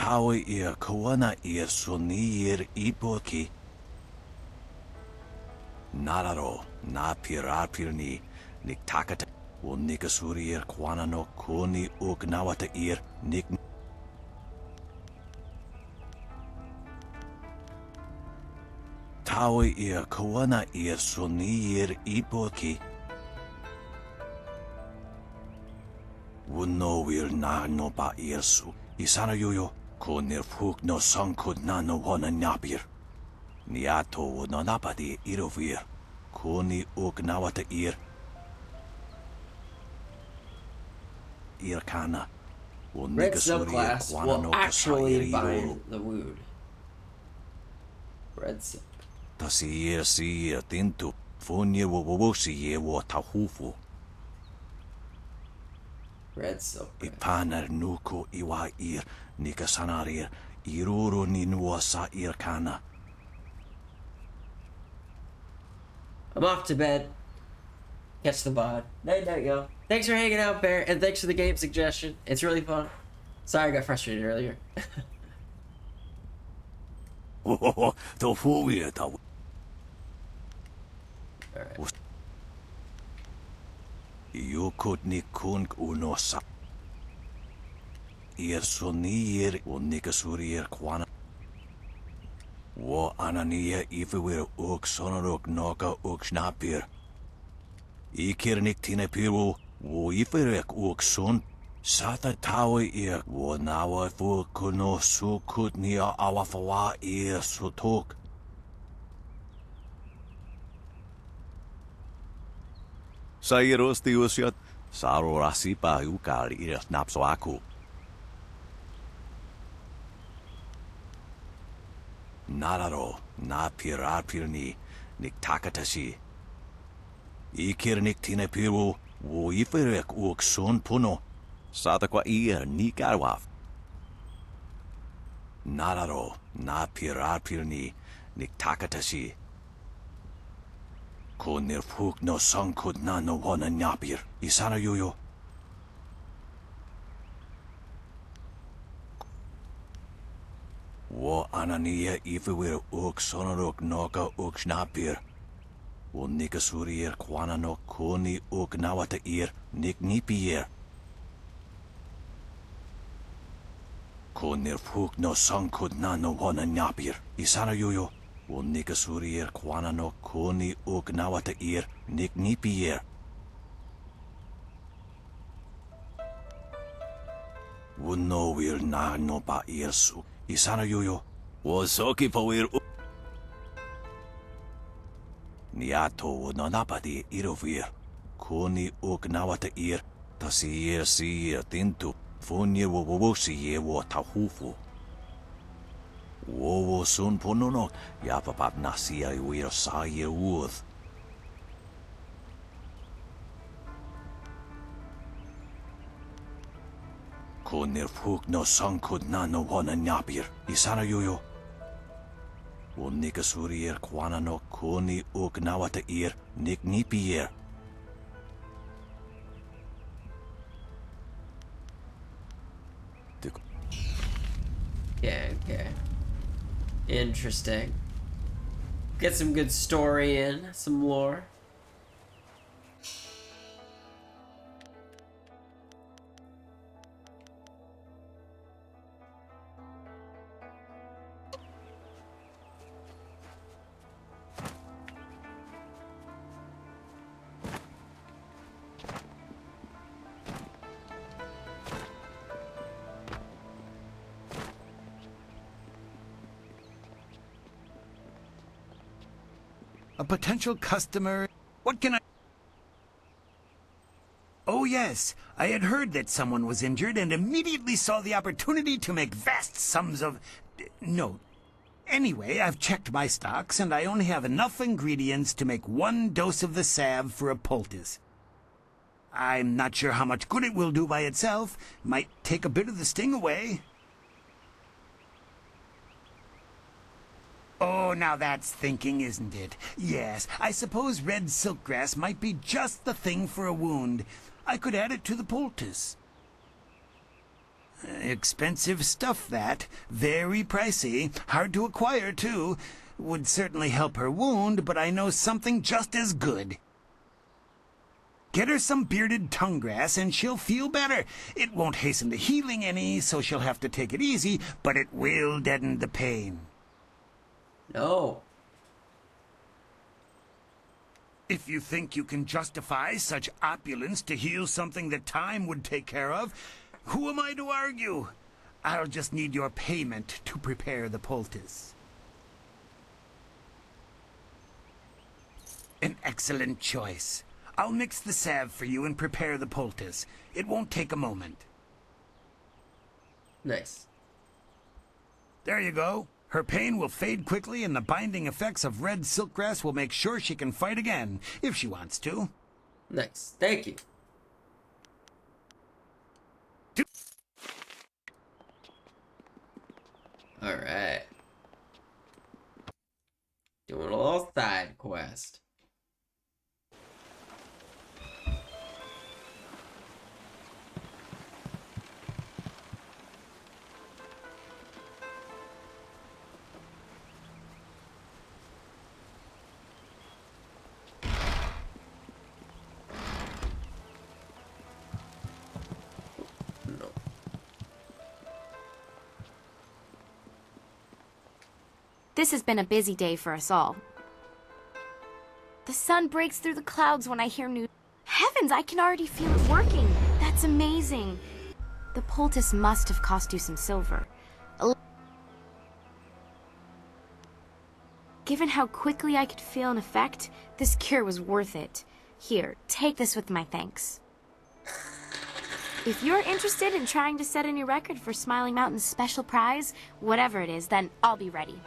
Tawe ir kawana ir suni ir ipoki. Nararo, na pirni, nik takata, o nikasuri ir kwana no koni ugnawata ir, nik. Tawe ir kawana ir suni ir ipoki. Wuno wir na no ba irsu. Isana yuyo, ko nirfuk no sankud na no wana napir. Niato no napadi irovir. Koni ugnawata ir. Irkana. Red silk glass will actually bind the wound. Red silk. Tasir si tintu. Funye wowosi ye wo tahufu. Red silk. Ipanar nuko iwa ir, nikasanarir, iruro ni nuasa irkana. I'm off to bed. Catch the VOD. Night night, y'all. Thanks for hanging out, Bear, and thanks for the game suggestion. It's really fun. Sorry I got frustrated earlier. Alright. Yukut nikun unosa. Ir sonir unikasurir kwana. Wo anania ifewir uk sonoruk noka uk snapir. Ikir tine piru wo iferek uk son. Sata tawe ir wo nawa fu kuno sukut nia awafawa ir sutok. Sairos tiusiat, saro rasipa ukar ir napso aku. Nararo, na pirni, nik takatashi. Ikir tine piru, wo iferek uk son puno. Sata kwa ir nikarwaf. Nararo, na pirni, nik takatashi. Ko nirfuk no sankud na no wana nyapir. Isana yuyo. Wo anania ifewir uk sonoruk noka uk snapir. Wo nikasurir kwana no koni uk nawata ir nik nipir. Ko nirfuk no sankud na no wana nyapir. Isana yuyo. Wo nikasurir kwana no koni uk nawata ir nik nipir. Wo no wir na no ba irsu. Isana yuyo. Wo soki powir u. Niato no napadi irovir. Koni uk nawata ir. Tasir si tintu. Funye wo wowosi ye wo tahufu. Wo sun pononok. Yapapap nasia wir sa ye uth. Ko nirfuk no sankud na no wana nyapir. Isana yuyo. Wo nikasurir kwana no koni uk nawata ir nik nipir. Okay. Interesting. Get some good story in, some lore. A potential customer. What can I... Oh yes, I had heard that someone was injured and immediately saw the opportunity to make vast sums of... No. Anyway, I've checked my stocks and I only have enough ingredients to make 1 dose of the salve for a poultice. I'm not sure how much good it will do by itself. Might take a bit of the sting away. Oh, now that's thinking, isn't it? Yes, I suppose red silkgrass might be just the thing for a wound. I could add it to the poultice. Expensive stuff, that. Very pricey. Hard to acquire, too. Would certainly help her wound, but I know something just as good. Get her some bearded tongue grass and she'll feel better. It won't hasten the healing any, so she'll have to take it easy, but it will deaden the pain. No. If you think you can justify such opulence to heal something that time would take care of, who am I to argue? I'll just need your payment to prepare the poultice. An excellent choice. I'll mix the salve for you and prepare the poultice. It won't take a moment. Nice. There you go. Her pain will fade quickly, and the binding effects of red silkgrass will make sure she can fight again, if she wants to. Nice. Thank you. Alright. Doing a little side quest. This has been a busy day for us all. The sun breaks through the clouds when I hear news. Heavens, I can already feel it working. That's amazing. The poultice must have cost you some silver. Given how quickly I could feel an effect, this cure was worth it. Here, take this with my thanks. If you're interested in trying to set a new record for Smiling Mountain's special prize, whatever it is, then I'll be ready.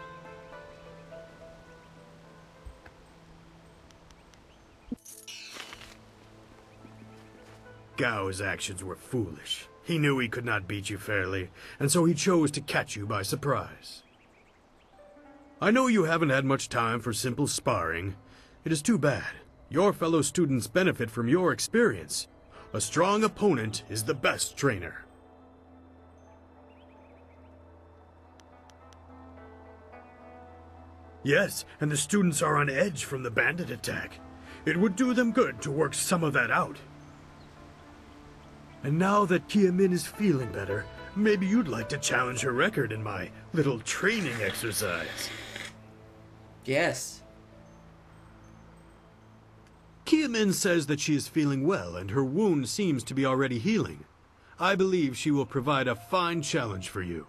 Gao's actions were foolish. He knew he could not beat you fairly, and so he chose to catch you by surprise. I know you haven't had much time for simple sparring. It is too bad. Your fellow students benefit from your experience. A strong opponent is the best trainer. Yes, and the students are on edge from the bandit attack. It would do them good to work some of that out. And now that Kia-min is feeling better, maybe you'd like to challenge her record in my little training exercise. Yes. Kia-min says that she is feeling well and her wound seems to be already healing. I believe she will provide a fine challenge for you.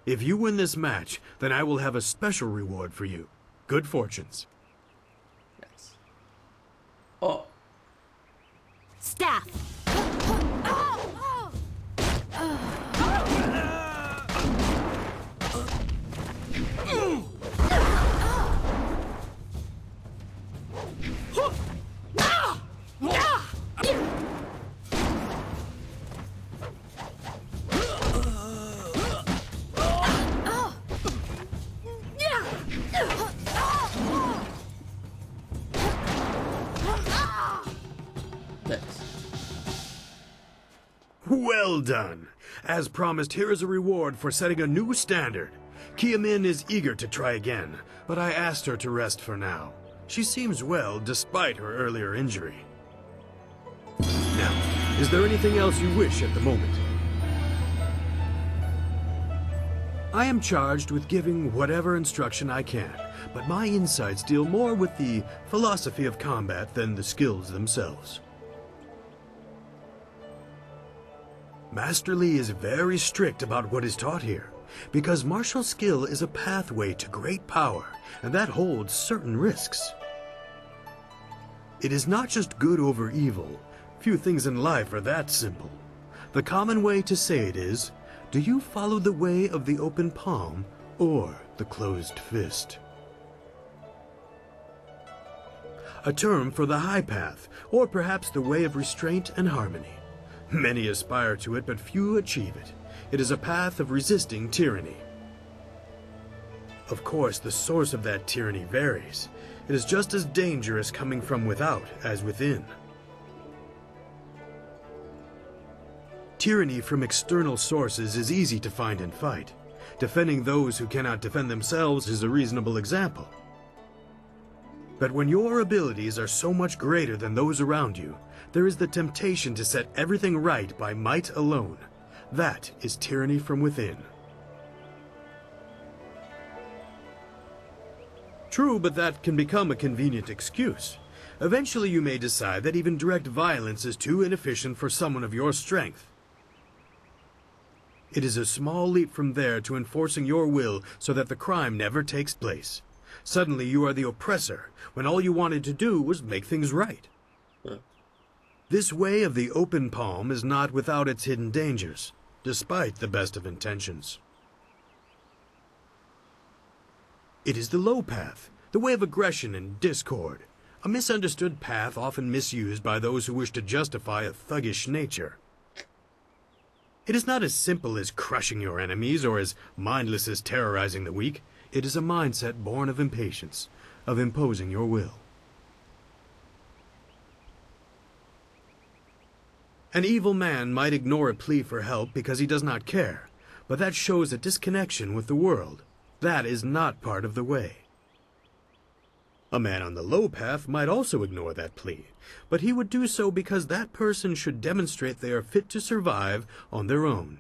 If you win this match, then I will have a special reward for you. Good fortunes. Nice. Oh. Staff. Well done. As promised, here is a reward for setting a new standard. Kia-min is eager to try again, but I asked her to rest for now. She seems well despite her earlier injury. Now, is there anything else you wish at the moment? I am charged with giving whatever instruction I can, but my insights deal more with the philosophy of combat than the skills themselves. Master Li is very strict about what is taught here, because martial skill is a pathway to great power, and that holds certain risks. It is not just good over evil. Few things in life are that simple. The common way to say it is, do you follow the way of the open palm or the closed fist? A term for the high path, or perhaps the way of restraint and harmony. Many aspire to it, but few achieve it. It is a path of resisting tyranny. Of course, the source of that tyranny varies. It is just as dangerous coming from without as within. Tyranny from external sources is easy to find and fight. Defending those who cannot defend themselves is a reasonable example. But when your abilities are so much greater than those around you, there is the temptation to set everything right by might alone. That is tyranny from within. True, but that can become a convenient excuse. Eventually you may decide that even direct violence is too inefficient for someone of your strength. It is a small leap from there to enforcing your will so that the crime never takes place. Suddenly you are the oppressor, when all you wanted to do was make things right. This way of the open palm is not without its hidden dangers, despite the best of intentions. It is the low path, the way of aggression and discord, a misunderstood path often misused by those who wish to justify a thuggish nature. It is not as simple as crushing your enemies or as mindless as terrorizing the weak. It is a mindset born of impatience, of imposing your will. An evil man might ignore a plea for help because he does not care, but that shows a disconnection with the world. That is not part of the way. A man on the low path might also ignore that plea, but he would do so because that person should demonstrate they are fit to survive on their own.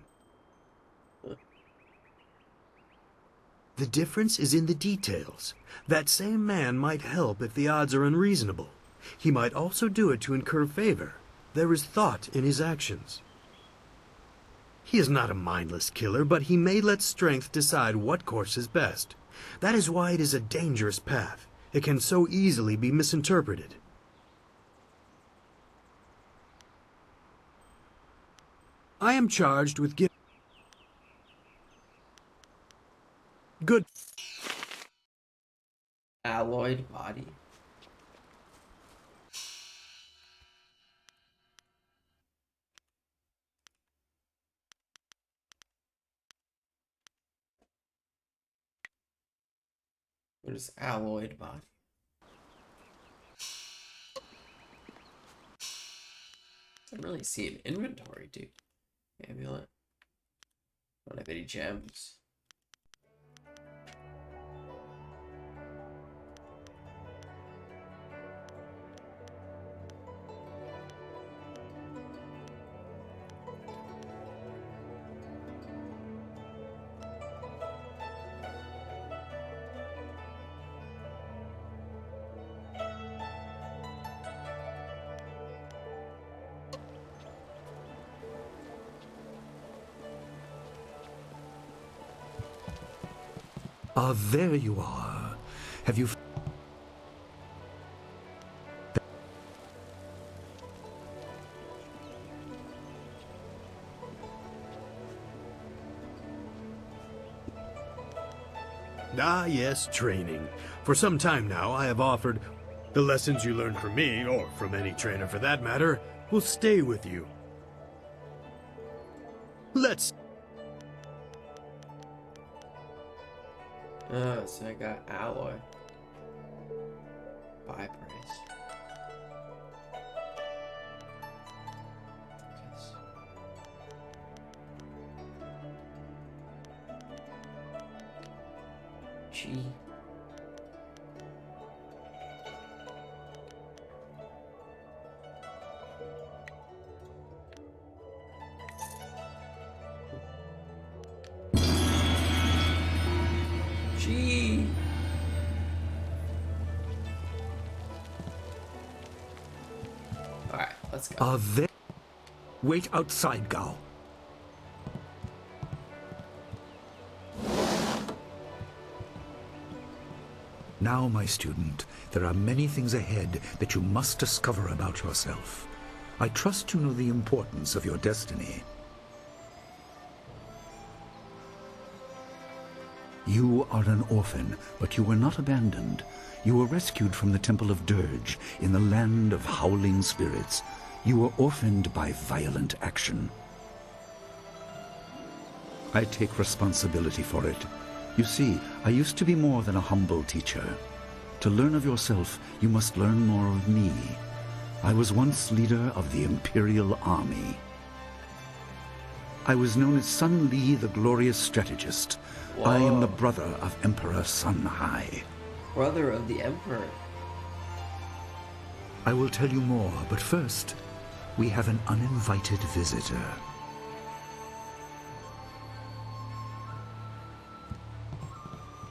The difference is in the details. That same man might help if the odds are unreasonable. He might also do it to incur favor. There is thought in his actions. He is not a mindless killer, but he may let strength decide what course is best. That is why it is a dangerous path. It can so easily be misinterpreted. I am charged with good alloyed body. What is alloyed body? I don't really see an inventory, dude. Amulet. Don't have any gems. Ah, there you are. Have you... Ah, yes, training. For some time now, I have offered the lessons you learned from me, or from any trainer for that matter, will stay with you. Let's... So I got alloy. Buy price. G. G. Alright, let's go. Are there... Wait outside, Gao. Now, my student, there are many things ahead that you must discover about yourself. I trust you know the importance of your destiny. You are an orphan, but you were not abandoned. You were rescued from the Temple of Dirge in the land of howling spirits. You were orphaned by violent action. I take responsibility for it. You see, I used to be more than a humble teacher. To learn of yourself, you must learn more of me. I was once leader of the Imperial Army. I was known as Sun Li, the glorious strategist. Whoa. I am the brother of Emperor Sun Hai. Brother of the Emperor. I will tell you more, but first, we have an uninvited visitor.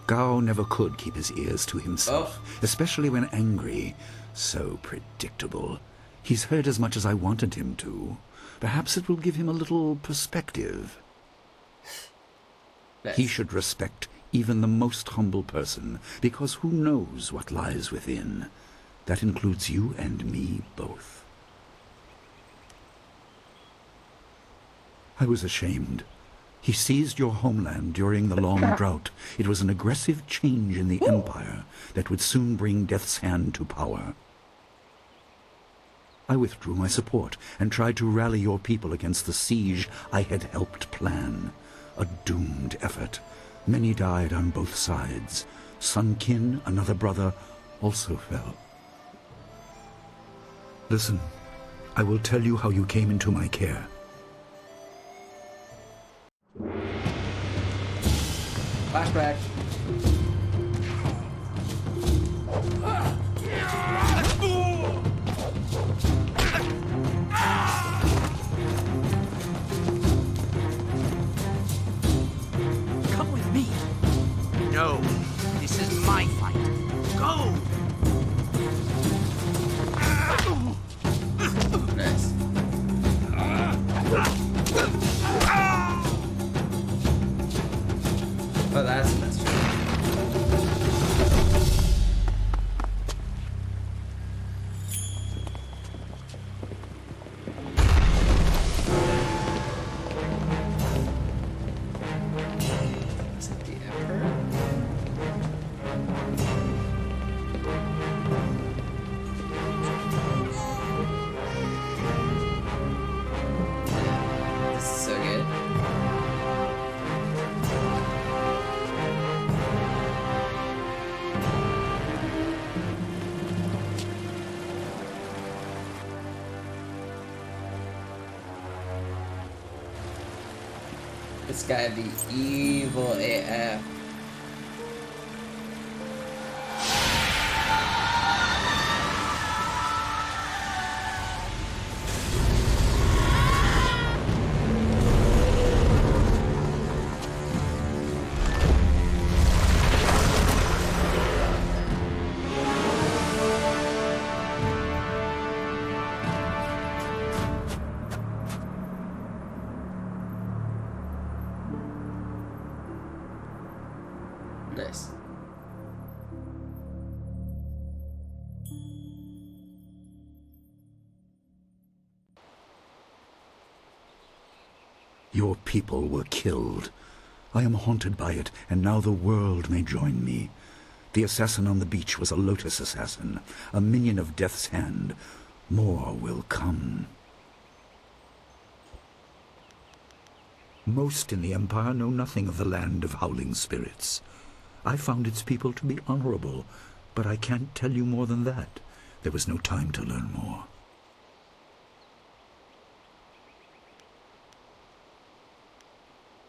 Gao never could keep his ears to himself, especially when angry. So predictable. He's heard as much as I wanted him to. Perhaps it will give him a little perspective. He should respect even the most humble person, because who knows what lies within? That includes you and me both. I was ashamed. He seized your homeland during the long drought. It was an aggressive change in the Empire that would soon bring Death's Hand to power. I withdrew my support and tried to rally your people against the siege I had helped plan. A doomed effort. Many died on both sides. Sun Qin, another brother, also fell. Listen, I will tell you how you came into my care. Flashback. Come with me. No, this is my fight. Go! Nice. Oh, that's true. Is it the Emperor? This is so good. This guy be evil AF. Nice. Your people were killed. I am haunted by it, and now the world may join me. The assassin on the beach was a Lotus assassin, a minion of Death's Hand. More will come. Most in the Empire know nothing of the land of howling spirits. I found its people to be honorable, but I can't tell you more than that. There was no time to learn more.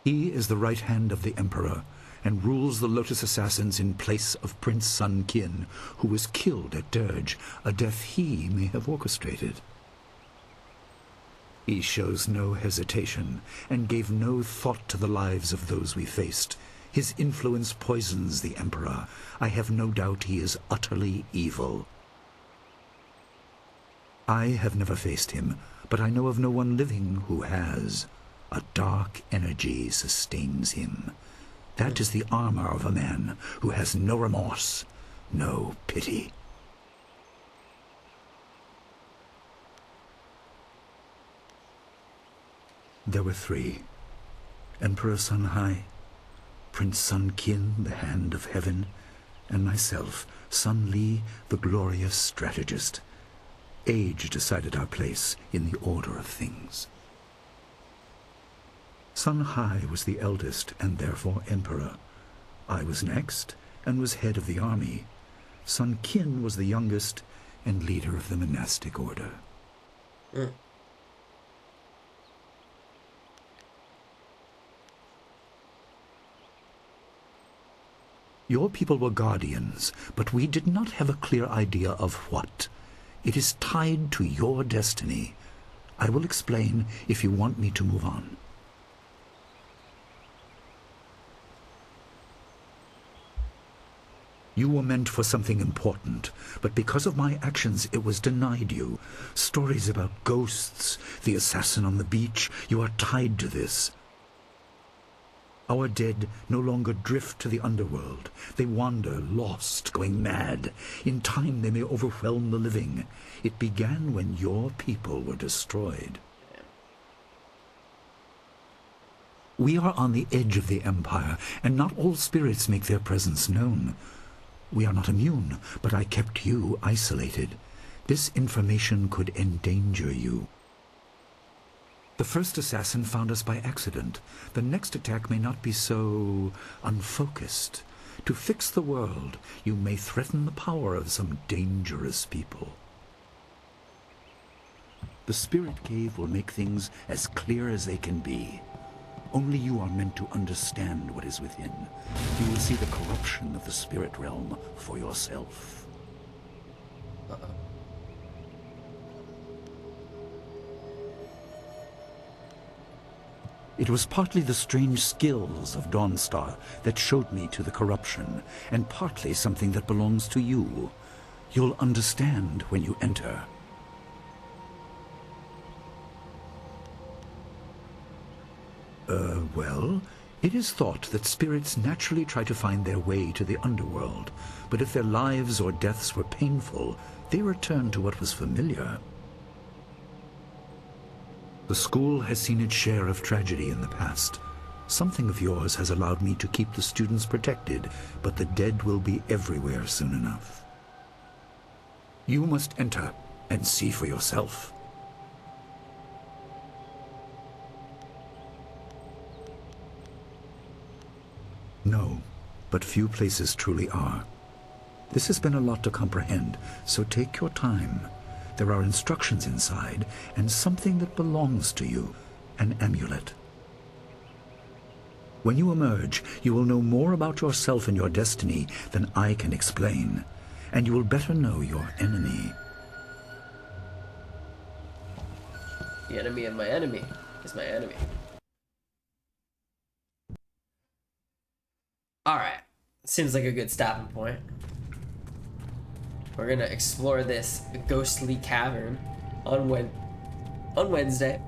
He is the right hand of the Emperor, and rules the Lotus Assassins in place of Prince Sun Qin, who was killed at Dirge, a death he may have orchestrated. He shows no hesitation, and gave no thought to the lives of those we faced. His influence poisons the Emperor. I have no doubt he is utterly evil. I have never faced him, but I know of no one living who has. A dark energy sustains him. That is the armor of a man who has no remorse, no pity. There were three. Emperor Sun Hai, Prince Sun Qin, the Hand of Heaven, and myself, Sun Li, the glorious strategist. Age decided our place in the order of things. Sun Hai was the eldest and therefore emperor. I was next and was head of the army. Sun Qin was the youngest and leader of the monastic order. Your people were guardians, but we did not have a clear idea of what. It is tied to your destiny. I will explain if you want me to move on. You were meant for something important, but because of my actions it was denied you. Stories about ghosts, the assassin on the beach, you are tied to this. Our dead no longer drift to the underworld. They wander, lost, going mad. In time they may overwhelm the living. It began when your people were destroyed. We are on the edge of the Empire, and not all spirits make their presence known. We are not immune, but I kept you isolated. This information could endanger you. The first assassin found us by accident. The next attack may not be so unfocused. To fix the world, you may threaten the power of some dangerous people. The Spirit Cave will make things as clear as they can be. Only you are meant to understand what is within. You will see the corruption of the spirit realm for yourself. It was partly the strange skills of Dawnstar that showed me to the corruption, and partly something that belongs to you. You'll understand when you enter. Well, it is thought that spirits naturally try to find their way to the underworld, but if their lives or deaths were painful, they return to what was familiar. The school has seen its share of tragedy in the past. Something of yours has allowed me to keep the students protected, but the dead will be everywhere soon enough. You must enter and see for yourself. No, but few places truly are. This has been a lot to comprehend, so take your time. There are instructions inside, and something that belongs to you, an amulet. When you emerge, you will know more about yourself and your destiny than I can explain, and you will better know your enemy. The enemy of my enemy is my enemy. Alright, seems like a good stopping point. We're gonna explore this ghostly cavern on Wednesday.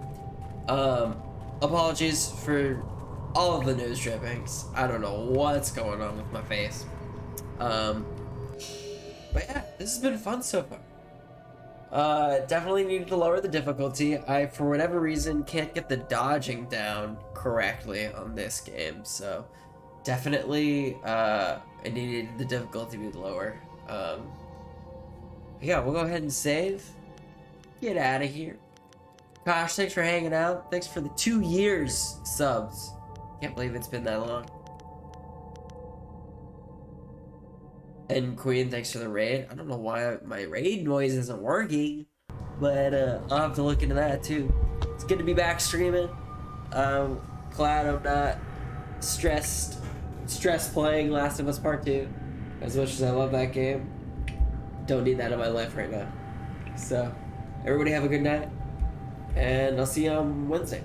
Apologies for all of the news drippings. I don't know what's going on with my face. But yeah, this has been fun so far. Definitely needed to lower the difficulty. I, for whatever reason, can't get the dodging down correctly on this game, so definitely I needed the difficulty to be lower. Yeah, we'll go ahead and save. Get out of here. Gosh, thanks for hanging out. Thanks for the 2 years subs. Can't believe it's been that long. And Queen, thanks for the raid. I don't know why my raid noise isn't working, but I'll have to look into that too. It's good to be back streaming. Glad I'm not stress playing Last of Us Part 2 as much as I love that game. Don't need that in my life right now. So everybody have a good night, and I'll see you on Wednesday.